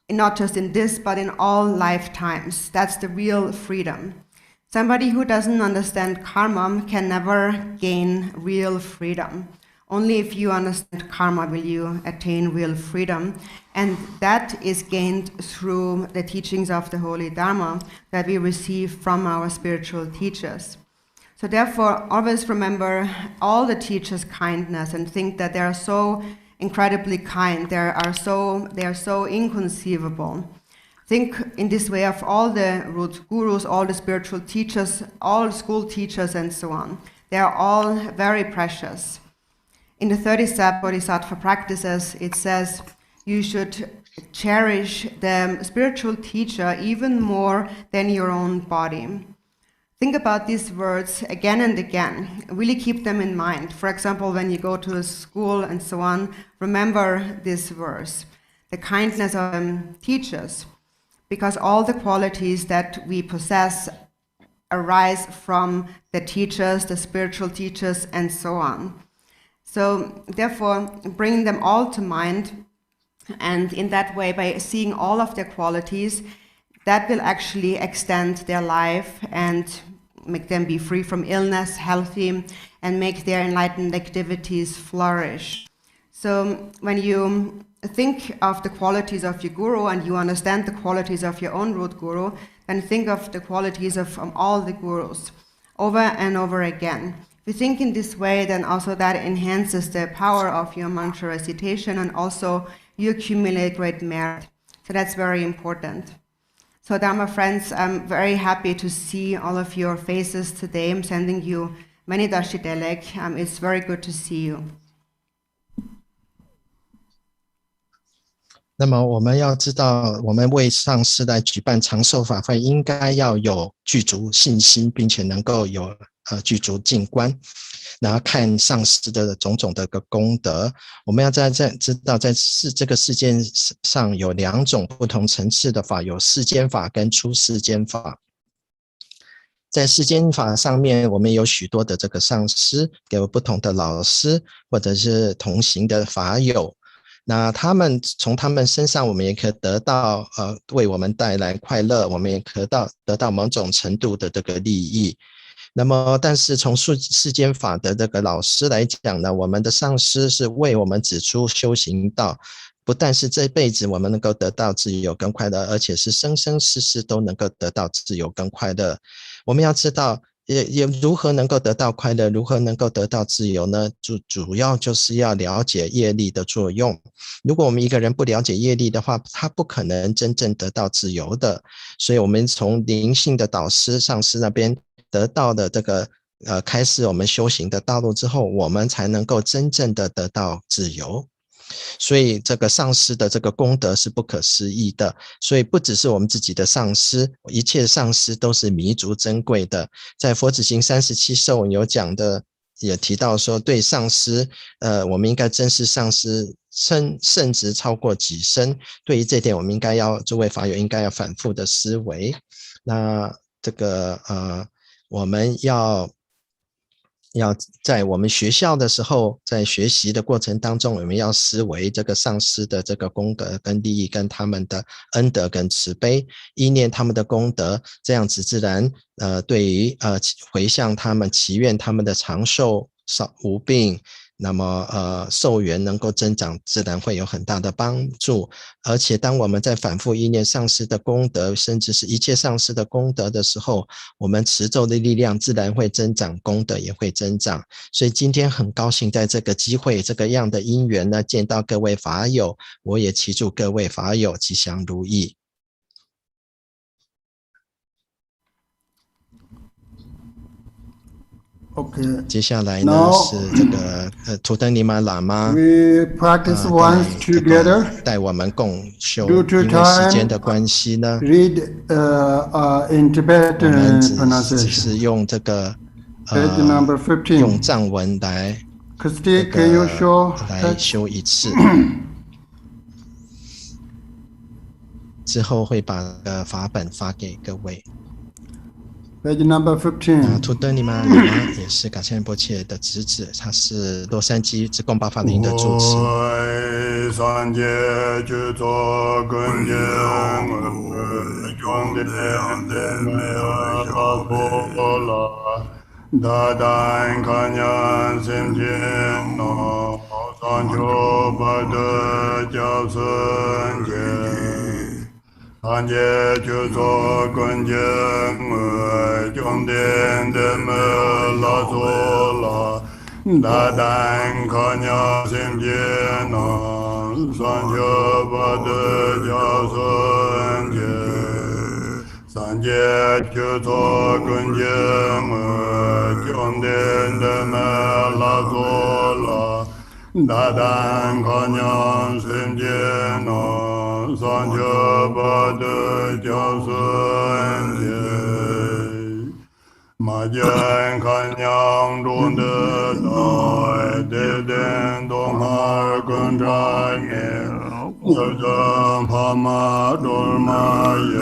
not just in this, but in all lifetimes. That's the real freedom. Somebody who doesn't understand karma can never gain real freedom. Only if you understand karma will you attain real freedom. And that is gained through the teachings of the Holy Dharma that we receive from our spiritual teachers. So therefore, always remember all the teachers' kindness and think that they are so incredibly kind. They are so inconceivable. Think in this way of all the root gurus, all the spiritual teachers, all school teachers, and so on. They are all very precious. In the 37 Bodhisattva practices, it says you should cherish the spiritual teacher even more than your own body. Think about these words again and again. Really keep them in mind. For example, when you go to a school and so on, remember this verse. The kindness of teachers, because all the qualities that we possess arise from the teachers, the spiritual teachers, and so on. So therefore, bring them all to mind, and in that way, by seeing all of their qualities, that will actually extend their life and make them be free from illness, healthy, and make their enlightened activities flourish. So when you think of the qualities of your guru and you understand the qualities of your own root guru, then think of the qualities of all the gurus over and over again. If you think in this way, then also that enhances the power of your mantra recitation, and also you accumulate great merit. So that's very important. So Dharma friends, I'm very happy to see all of your faces today. I'm sending you many dashidelek. It's very good to see you. 那么我们要知道，我们为上师来举办长寿法会，应该要有具足信心，并且能够有具足静观，然后看上师的种种的功德。我们要知道，在这个世界上有两种不同层次的法，有世间法跟出世间法。在世间法上面，我们有许多的这个上师，有不同的老师，或者是同行的法友。那从他们身上，我们也可以得到为我们带来快乐，我们也可以得到某种程度的这个利益。那么，但是从世间法的这个老师来讲呢，我们的上师是为我们指出修行道，不但是这辈子我们能够得到自由跟快乐，而且是生生世世都能够得到自由跟快乐。我们要知道也如何能够得到快乐，如何能够得到自由呢？主要就是要了解业力的作用。如果我们一个人不了解业力的话，他不可能真正得到自由的。所以我们从灵性的导师上师那边得到的这个开示我们修行的道路之后，我们才能够真正的得到自由。所以这个上师的这个功德是不可思议的，所以不只是我们自己的上师，一切上师都是弥足珍贵的。在佛子行37颂有讲的，也提到说，对上师我们应该珍视上师甚至超过己身。对于这点，我们应该诸位法友应该要反复的思维。那这个我们要在我们学校的时候，在学习的过程当中，我们要思维这个上师的这个功德跟利益，跟他们的恩德跟慈悲，依念他们的功德，这样子自然对于回向他们，祈愿他们的长寿无病，那么寿元能够增长，自然会有很大的帮助。而且当我们在反复意念上师的功德，甚至是一切上师的功德的时候，我们持咒的力量自然会增长，功德也会增长。所以今天很高兴在这个机会这个样的因缘呢，见到各位法友，我也祈祝各位法友吉祥如意。Okay. 接下来呢是这个图登尼玛喇嘛 We practice once together. 带我们共修， Due to 因为时间的关系呢 read in 我 Tibetan 们只 pronunciation. 是用这个 Page number 15. 用藏文来 Christy, can you show 来修一次，之后会把法本发给各位。Page number 15. 图登尼玛喇嘛也是噶千仁波切的侄子，他是洛杉矶之贡巴法林的住持。三界具足根净，兄弟没有大波拉，大胆看见心经诺，三九八的教孙界。三界具足根净，兄弟的没拉佐拉。大胆看见心经诺，三九八的教孙界。三界具足根净，兄弟的没拉佐拉。大胆看见心经诺，三九八的教孙界。马见看见中的道，地点东海跟着你，有正帕马多马耶，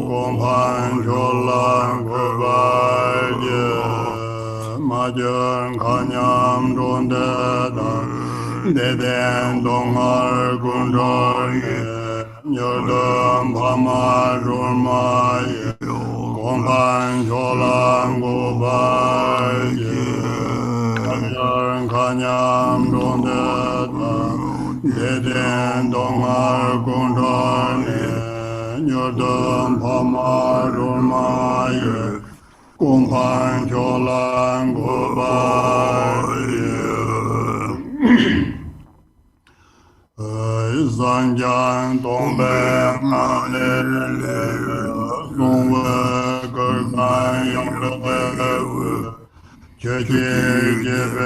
公盘球兰古白耶。马见看见中的道，地点东海跟着你，有正帕马多马耶。公盘球兰古白耶，看见中的道，地点东海跟着你，有正帕马多马耶。公盘球兰古白耶。三江东北阿内列，东魏格干扬的确切结别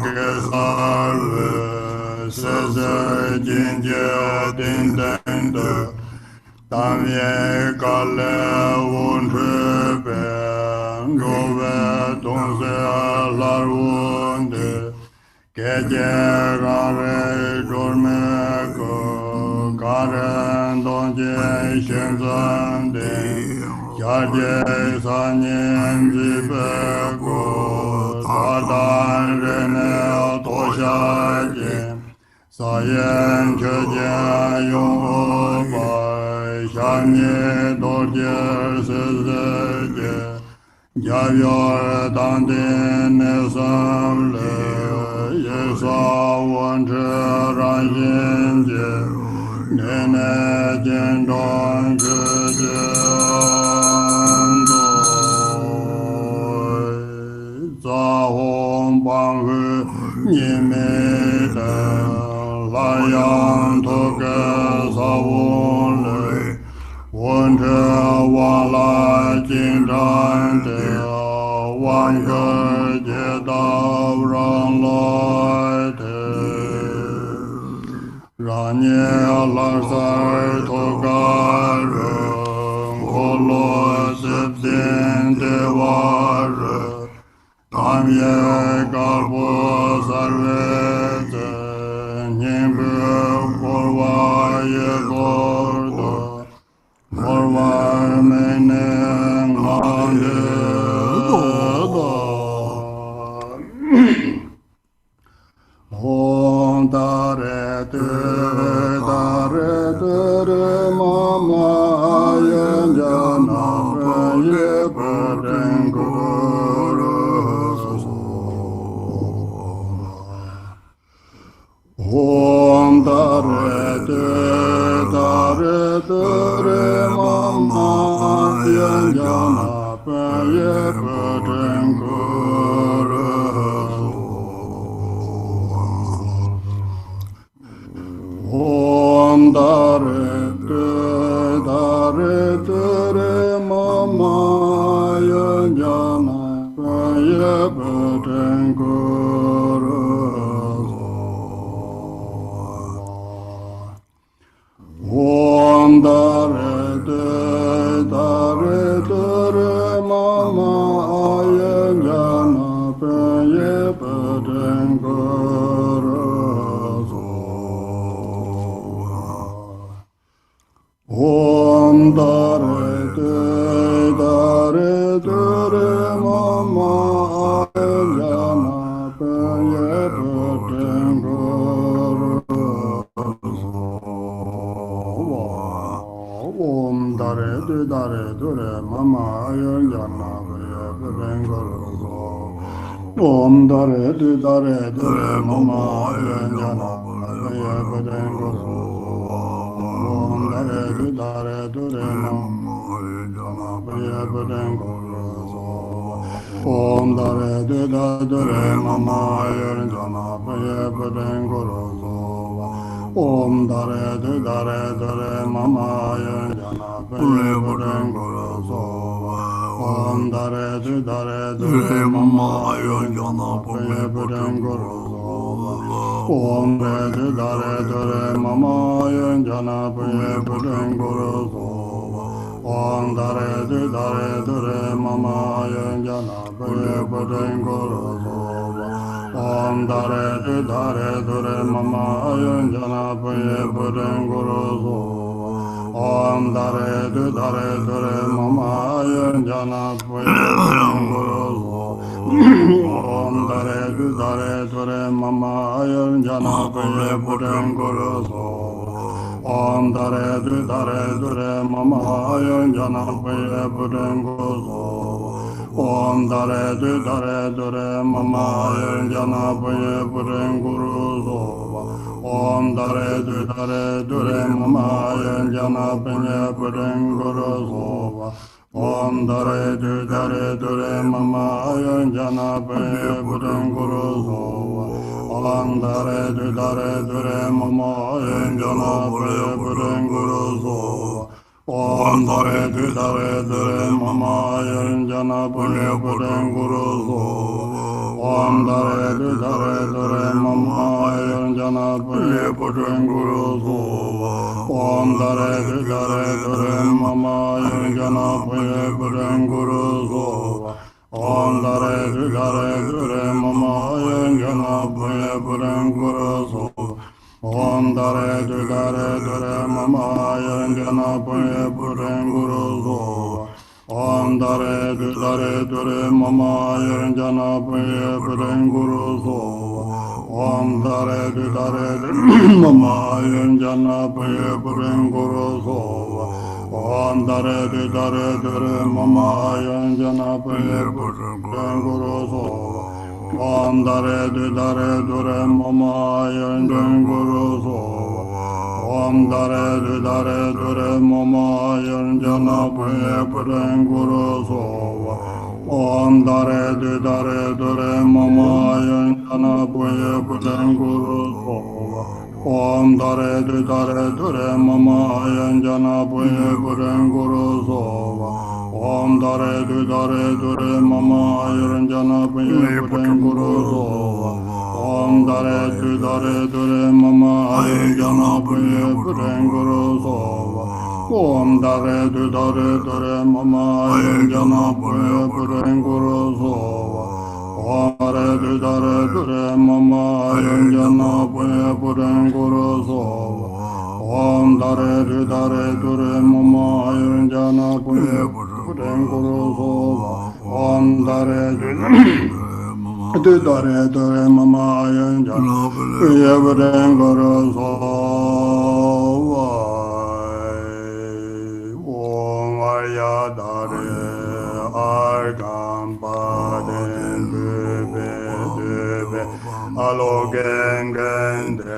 给萨尔，世世境界定等的，但愿嘎勒温吹边，若为东西拉温的。给杰让为中美国，个人东京现在的，下届3年几百个，大胆人们多下见，撒言却见永白，下面多见世界。家园当天的三类，也少文车让心结，奶奶见状可见对，杂红帮会你没得，拉阳头给撒文类。文车往来进站的，万客街道让来的，让你拉塞头干人，可罗斯边的瓦人，他们也搞不萨瑞的，你不过瓦也过的。我玩没能看得到，红大热的妈妈人家那份也不真个了， Om Dare Dare Dare Mama Yanjana Paye Paten Guru Om Dare Dare Dare Mama Yanjana Paye Paten Guru Om Dare Dare Mama Yanjana Paye Paten Guru Om Dare Dare Mama Yanjana Paye Paten Guru Om Dare Dare Mama Yanjana Paye Paten Guru Om Dare Dare Mama Yanjana Paye Paten Guru Om Dare Dare Mama Yanjana Paye Paten Guru Om Dare Dare Mama Yanjana Paye Paten Guru Om Dare Dare Mama Yanjana Paye Paten Guru Om Dare Dare Mama Yanjana Paye Paten Guru Om Dare Mama Yanjana Paye Paten Guru Om Dare Dare Mama Yanjana Paye Paten Guru Om Dare Dare Mama Yanjana Paye Paten Guru Om Dare Dare Mama Yanjana Paye Paten Guru Om Dare Dare Mama Yanjana Paye Paten Guru Om Dare Dare Mama Yanjana Paye Paten Guru Om Dare Dare Mama Yanjana Paye Paten Guru Om Dare Dare Mama Yanjana Paye Paten Guru Om Dare Dare Mama Yanjana Paye Paten Guru Om Dare Dare Mama Yanjana Paye Paten Guru Om Dare Dare Mama Yanjana Paye Paten Guru Om Dare Dare Mama Yanjana Paye Paten Guru Om Dare Dare Mama Yanjana Paye Paten Guru Om Dare Dare Mama Yanjana Paye Paten Guru Om Dare Dare Mama Yanjana Paye Paten Guru Om Dare Dare Mama Yanjana Paye Paten Guru Om Dare Dare Mama Yanjana Paye Paten Guru Om Dare Dare Mama Yanjana Paye Paten Guru Om Dare Dare Mama Yanjana Guru Om Dare Dare Mama Yanjana Paye Paten Guru Om Dare Dare Mama Yanjana Paye Paten Guru Om Dare Dare Mama Yanjana Paye Paten Guru Om Dare Dare Mama Yanjana Paye Paten Guru Om Dare Dare Mama Yanjana Paye Paten Guru Om Dare Dare Mama Yanjana Paye Paten Guru Om Dare Dare Mama Yanjana Paye Paten Guru Om Dare Dare Mama Yanjana Paye Paten Guru Om Dare Dare Mama Yanjana Paye Paten Guru Om Arya Dare Argam Paden Bebe Alogen Gende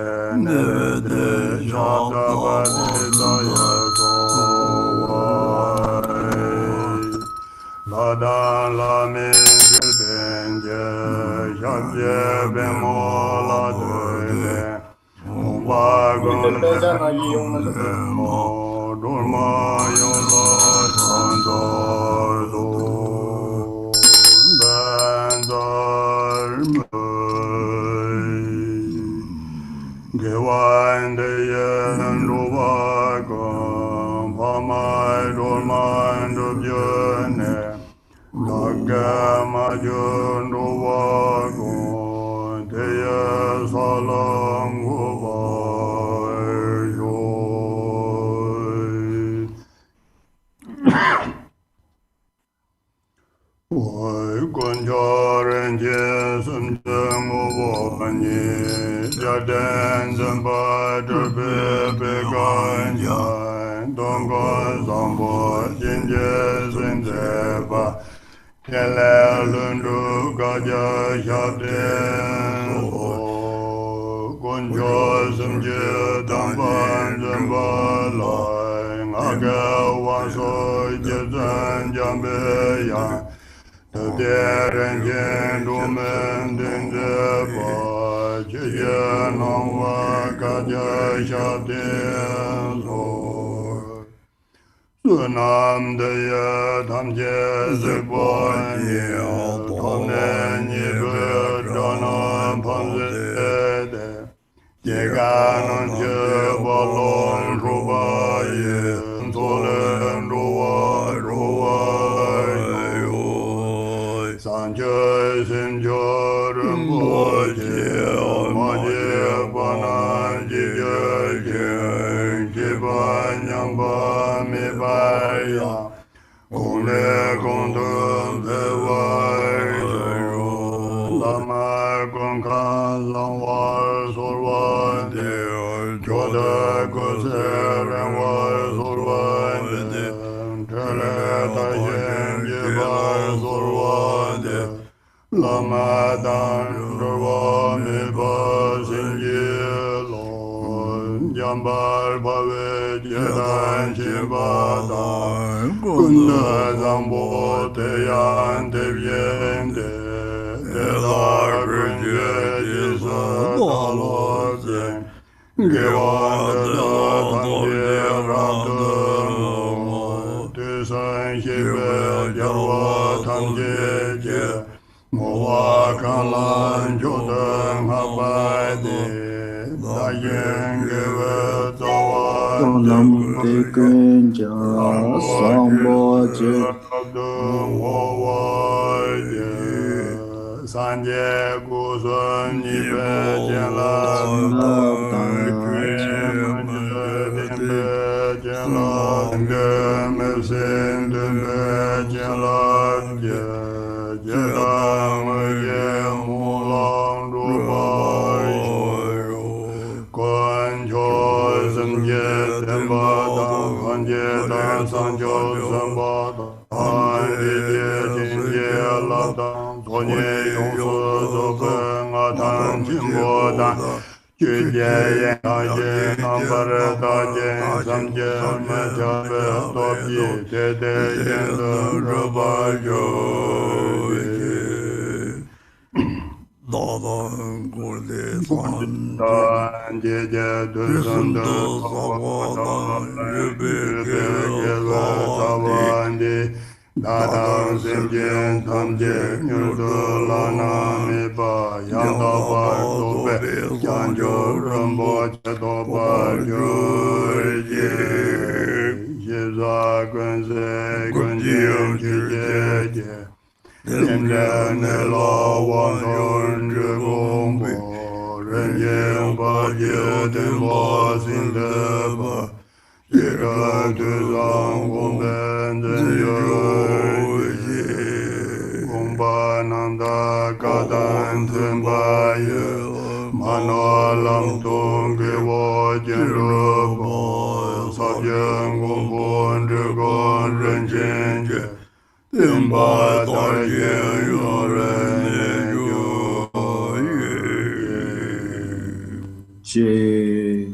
제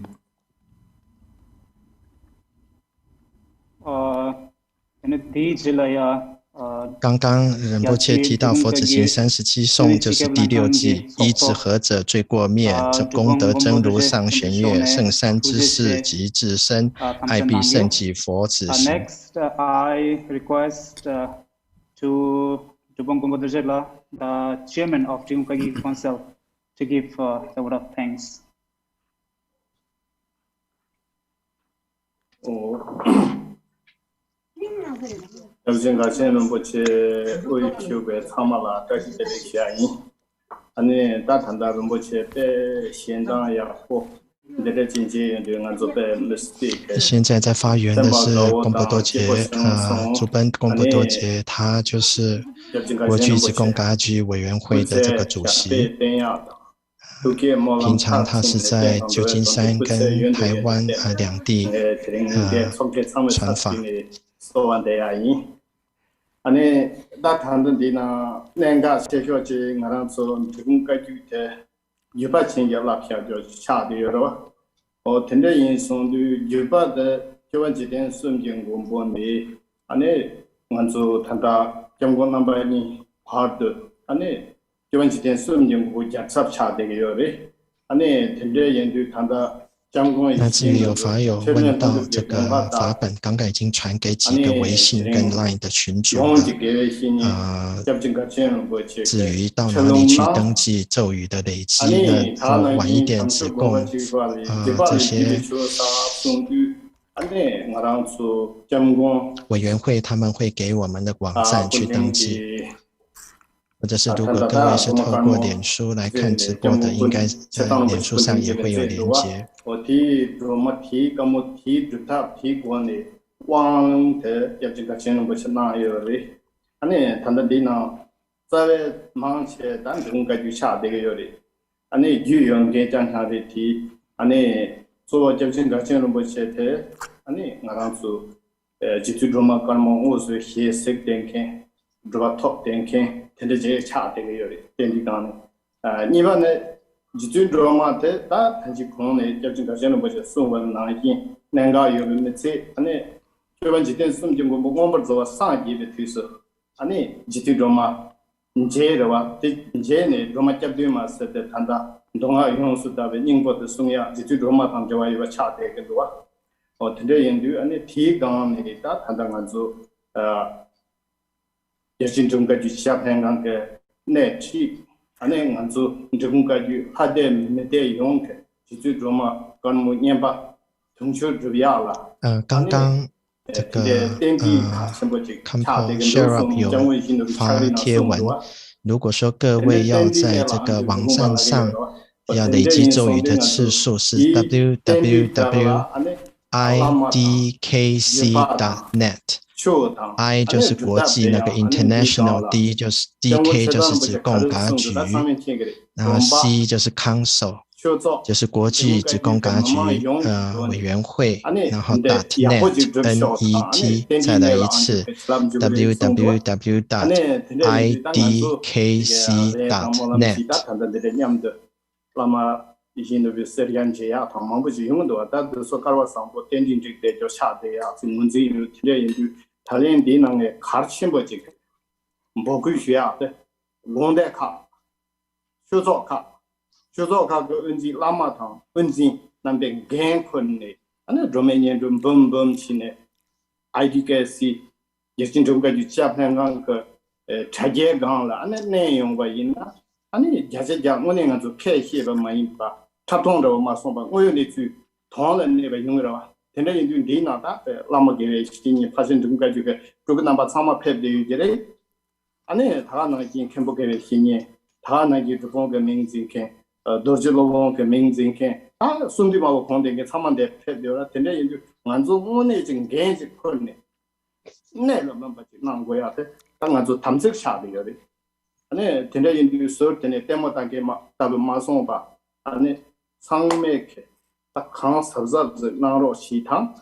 刚刚仁波切提到佛子行37颂，就是第6季，依止合者罪过灭，功德真如上弦月，圣山之事即自身，爱必胜己佛子行。Next, I request to Jubong Kumbhodajela, the chairman of Jingkagi Council, to give the word of thanks. 噶千仁波切为求呗参马拉这是这个原因，安大谈大仁波切被现场也好，这个经济就按照被 mistake。现在在发言的是贡布多杰主本贡布多杰，他就是国际职工噶举委员会的这个主席。平常他是在旧金山跟台湾两地传法。다 탄든디나 내가 세셔지 나랑서 지금까지 때 유바 챙겨라 피하죠 차디여로 텐데 인성도 유바의 교원지된 숨진 공부원이 먼저 탄다 정권 넘버니 하드 교원지된 숨진 공부 작삽 차대기요리 텐데 연도 탄다 那至于有法友问到这个法本，刚刚已经传给几个微信跟 LINE 的群组了。至于到哪里去登记咒语的累积呢？晚一点只供这些委员会他们会给我们的网站去登记。或者是如果各位是透过脸書来看直播的，应该在脸書上也会有连结。텐데제 차대게요리 텐디가네 이번에 지준 드라마한테 다 단지 공원에 접진 가시는 거죠. 수원 나기 내가 요즘에 저번 지된 숨진 거 공부를 상기에 뒤서 지준 드라마 제로와 제네 드라마 잡되면서 단다 동아 용수다베 닝보도 숨이야 지준 드라마 담겨와 이거 차대게도와 텐데 연두 티강에 다 단당한서 여신종까지 시작한 게 내치 안에 안주 저금까지 하대 메대 용케 지주 드라마 간무 년바 동초 주야라 刚刚这个Campo Share Up 有发贴文，如果说各位要在这个网站上要累积咒语的次数是 www.idkc.net。I 就是国际那个 international，D 就是 DK 就是指共噶举，然后 C 就是 council， 就是国际职工噶举委员会，然后 .net， 再来一次 www.idkc.net。이신도 세리안제야 방망부지 용도 다도 소카와 상보 텐딩직대 저 차대야 문제 트레인도 달렌디낭에 가르친 거지 뭐그셔야 돼 원대카 쇼조카 그 은지 라마탕 은지 남백 갱콘네 로메니안 좀 범범치네 IDKC 예신 좀까지 시작한 그 자제강라 내용과 있나 자세자 오늘 저 폐시가 많이 봐 탑통도 마소바 오연이 통하는 내가 용으로 근데 이제 리나다 라마게 시기니 파신 좀까지 그 넘버 3마 폐되게 되래 다 나기 캠보게 시니 다 나기 두봉게 명진케 도지로봉 그 명진케 순디마고 공대게 3만대 폐되라 근데 이제 완전 오늘 지금 개지 콜네 내가 넘버 나고야 돼 당아주 탐색 샤비요 텐데 인디 서트네 때마다게 막 답을 마송바 상매케 딱 강한 sabza 나로 시탐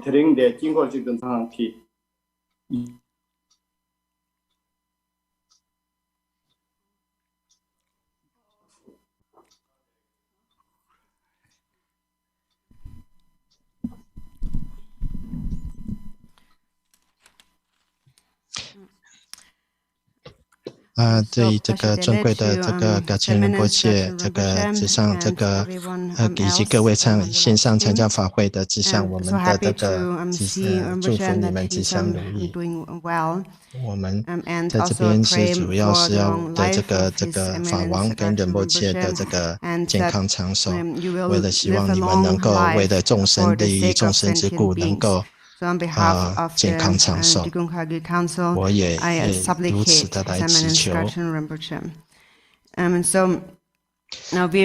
드링데 징거지든 상황티 对这个尊贵的这个噶千仁波切这个至上这个以及各位线上参加法会的志向，我们的这个祝福你们吉祥如意。我们在这边是主要是要对这个法王跟仁波切的这个健康长寿，为了希望你们能够为了众生利益、众生之故能够健康长寿，我也如此的来祈求。So now we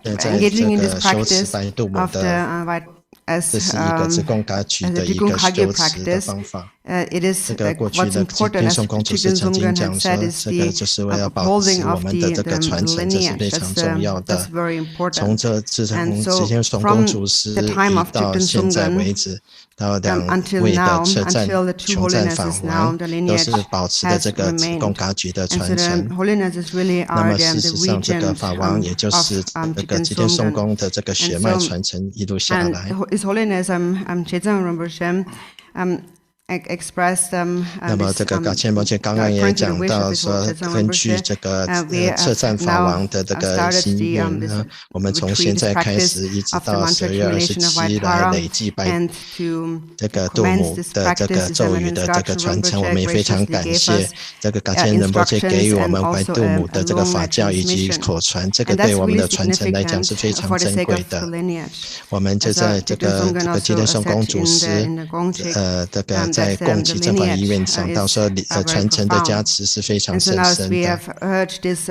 engaging in this practice of the as the Qigong Hagyu practice. It is what's important, as Qigong Zongren had said, is the upholding of the lineage. That's very important. And so from the time of Qigong Zongren until now, until the two holinesses now, the lineage has remained. And so the holinesses really are the regent of Qigong Zongren. And His Holiness Chezang Rinpoche expressed 那么这个噶千仁波切刚刚也讲到说，根据这个策赞法王的这个心愿呢，我们从现在开始一直到12月27来累计这个度母的这个咒语的这个传承，我们也非常感谢这个噶千仁波切给予我们怀度母的这个法教以及口传，这个对我们的传承来讲是非常珍贵的。我们就在这个吉田松公主师这个在供给正法医院讲到说，传承的加持是非常深深的。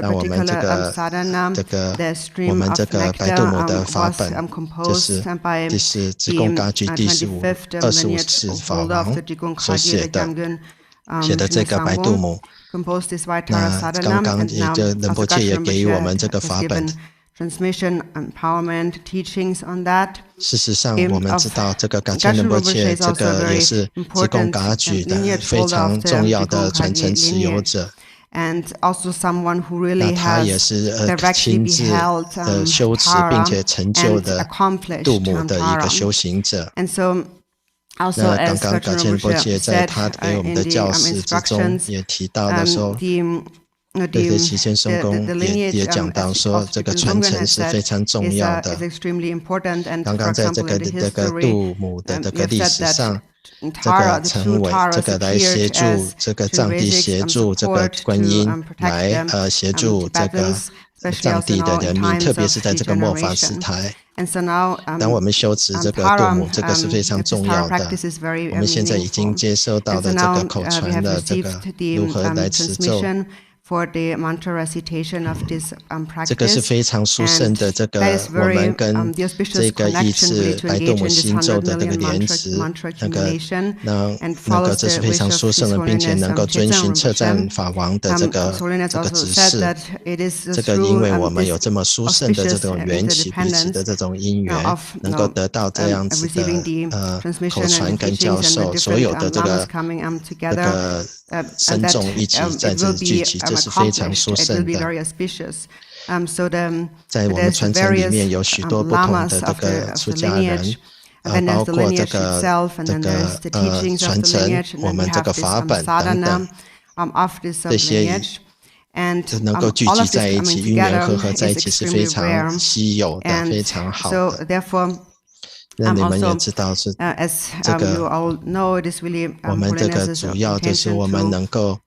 那我们我们这个白度母的法本，就是第四自贡噶举第25次法王所写的这个白度母。那刚刚也就仁波切也给予我们这个法本。Transmission, empowerment, teachings on that. 事实上，我们知道这个噶千仁波切这个也是自贡噶举的非常重要的传承持有者。And also someone who really 他也 has 是亲自的修持并且成就的度母的一个修行者。And so 那刚刚噶千仁波切在他给我们的教示之中也提到的说。对齐先生公也讲到说，这个传承是非常重要的。刚刚在这个度母的这个历史上，这个成为这个来协助这个藏地协助这个观音来协助这个藏地的人民，特别是在这个末法时代。当我们修持这个度母，这个是非常重要的。我们现在已经接受到的这个口传的这个如何来持咒。For the mantra recitation of this practice, 这个是非常殊胜的这个我们跟这个亿次白度母心咒的这个莲池，那个这是非常殊胜的，并且能够遵循策赞法王的这个指示。这个因为我们有这么殊胜的这种缘起彼此的这种因缘，能够得到这样子的口传跟教授，所有的这个僧众一起在这聚集，这是非常殊胜的。在我们传承里面有许多不同的这个出家人，包括这个传承我们这个法本等等，这些能够聚集在一起，因缘和合在一起是非常稀有的，非常好的。那你们也知道是这个，我们这个主要就是我们能够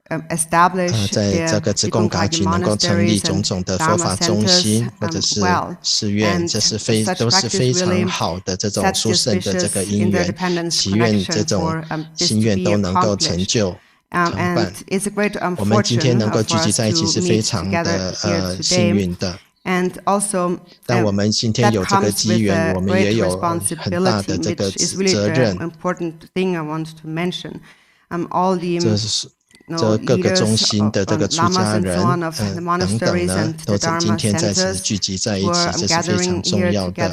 在这个自贡噶举能够成立种种的佛法中心或者是寺院，这是都是非常好的这种殊胜的这个因缘，祈愿这种心愿都能够成就。常办。我们今天能够聚集在一起是非常的幸运的。但我们今天有这个机缘，我们也有很大的这个责任。这各个中心的这个出家人等等呢，都今天在此聚集在一起，这是非常重要的。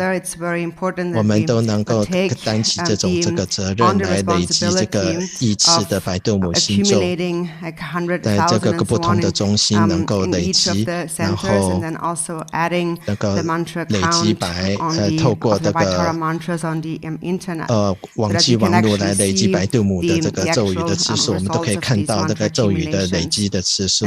我们都能够担起这个责任来累积这个亿次的白度母心咒，在这个不同的中心能够累积，然后那个累积透过这个网际网络来累积白度母的这个咒语的次数，我们都可以看到这个咒语的累积的次数。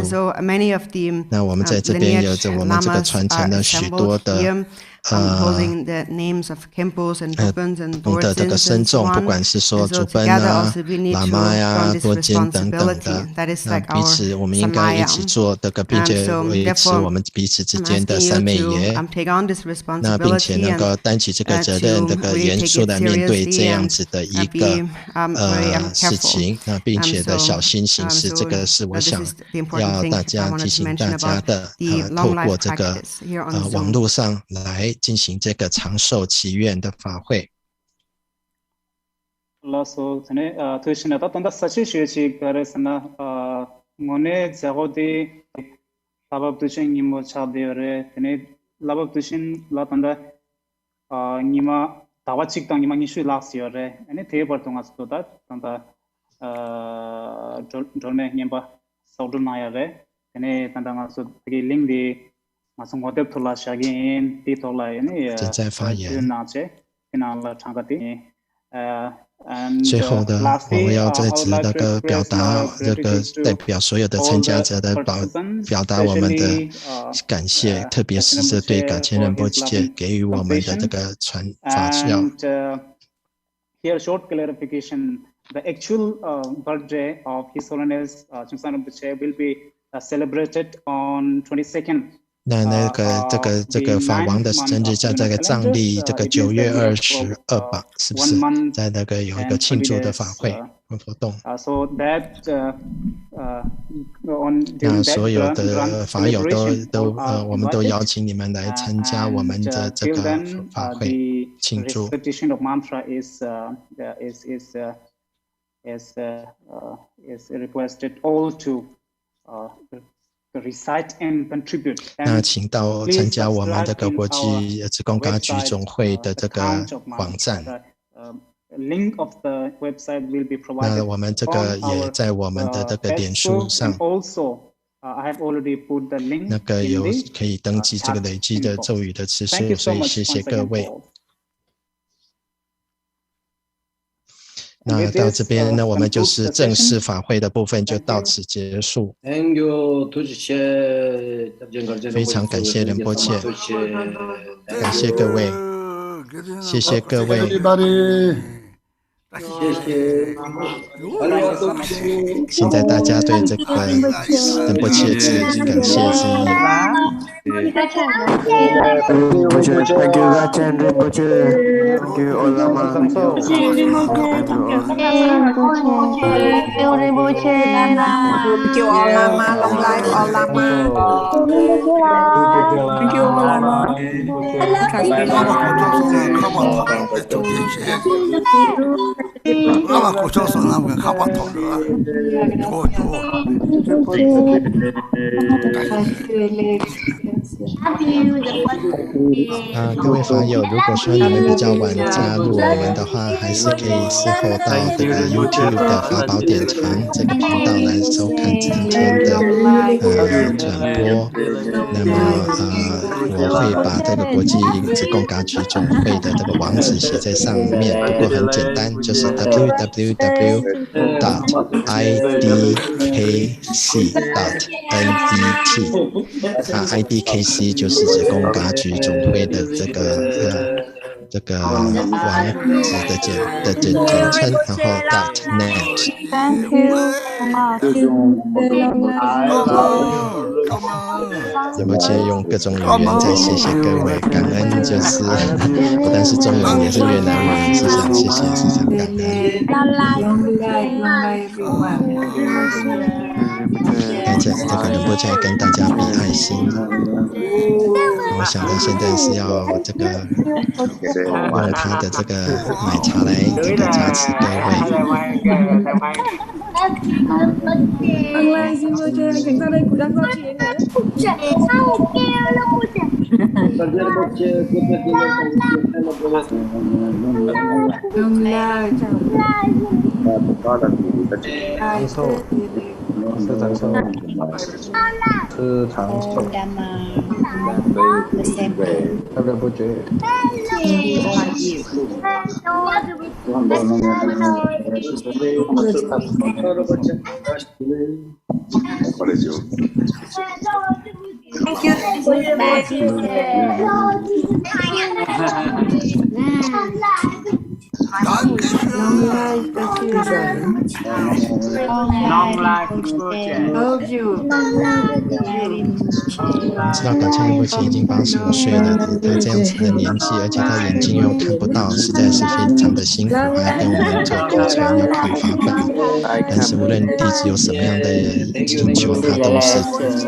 那我们在这边有着我们这个传承了许多的holding the names of Khenpos and Bupens and Dorjins 这个僧众，不管是说祖奔啊、喇嘛呀、多坚等等的，那彼此我们应该一起做这个，并且维持我们彼此之间的三昧耶。那并且能够担起这个责任，这个严肃的面对这样子的一个事情，那并且的小心行事，这个是我想要大家提醒大家的。透过这个网络上来进行这个长寿祈愿的法会。So, tuishina ta tanda sachi shichi karesana ngone jagodi labab tushin ngimo chabdeore tene labab tushin la tanda ngima tawachik tang ngima ngishu laksiore ene the partonga stoda tanda dolme ngimba saudunaya tene tanda ngaso link di ngaso ngodep thola shagin ti thola ene 正在发言。 nache kinala changati 最后的，我要在此那个表达这个代表所有的参加者的表达我们的感谢，特别是这对噶千仁波切给予我们的这个传法教。Here, short clarification: the actual birthday of His Holiness琼赞仁波切 will be celebrated on 22nd. 那这个法王的生日在这个藏历这个9月22吧，是不是？在那个有一个庆祝的法会活动。So that 那所有的法友都我们都邀請你們來參加我們的這個法會慶祝。Recitation of mantra is requested all to recite and contribute. 那請到參加我們這個國際志工噶舉總會的這個網站。Link of the website will be provided. 那我們這個也在我們的這個臉書上。Also, I have already put the link. 那個有可以登記這個累積的咒語的次數，所以謝謝各位。那到這邊呢，我們就是正式法會的部分就到此結束。非常感謝仁波切，感謝各位，謝謝各位。現在大家對這個仁波切致感謝之意。Thank you,噶千仁波切。Thank you, Olama. Thank you, Olama. Long life, Olama. Thank you, Olama. Thank you. 各位法友，如果说你们比较晚加入我们的话，还是可以事后到这个 YouTube 的法宝典藏这个频道来收看今天的转播。那么我会把这个国际志工噶举总会的这个网址写在上面，不过很简单，就是 www.idkc.net IDKC 就是志工噶举总会的这个网址的简称，然后 .net。仁波切用各种语言在谢谢各位，感恩就是不但是中文，也是越南语，是想谢谢，是想感恩。大家这个仁波切跟大家比爱心。我想到现在是要这个用他的这个奶茶来这个加持各位。Terima kasih. Thank you. Long life project. Love you. 知道噶千仁波切已经85岁了，他这样子的年纪，而且他眼睛又看不到，实在是非常的辛苦，还要跟我们做口传，要看法本。但是无论弟子有什么样的请求，他都是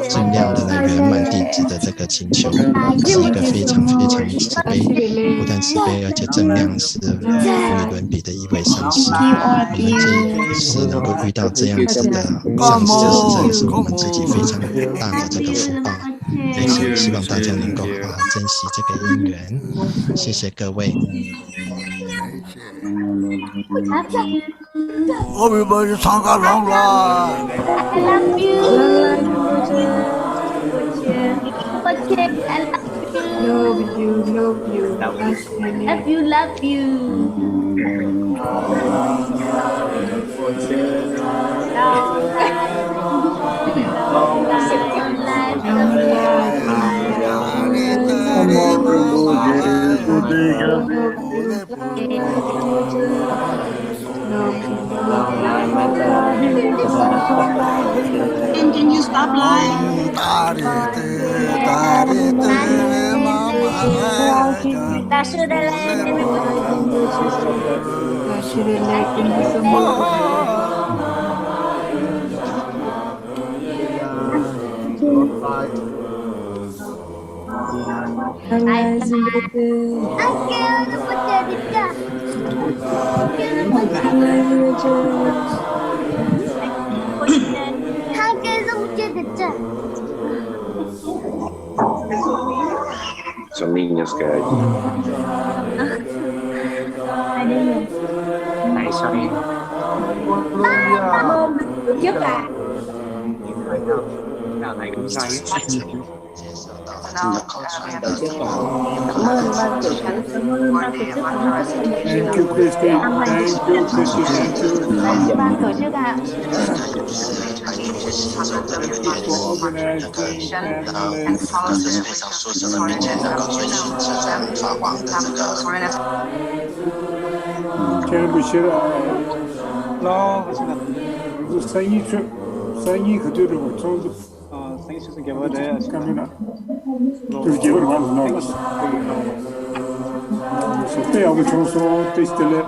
尽量的来圆满弟子的这个请求，是一个非常非常慈悲，不但慈悲，而且正量是无与伦比的一位上师。我们这是能够遇到这样子的上师，实在是我们自己非常大的这个福报。也希望大家能够珍惜这个因缘，谢谢各位。Everybody sang along line. Love you. Love you. Love you, love you. Can you stop lying? Something scared. Tại sao đi? Trước à? Nào thầy cũng sai. Cảm ơn ban tổ chức. Cảm ơn ban tổ chức. Thank you, Christine. Thank you, Christine. Ban tổ chức ạ. Can we share? No, 생이 그대로 좀 생일 축하 개발해. 까미나. 그 개발 많이 나왔어. 그때 아무 정서 테스트를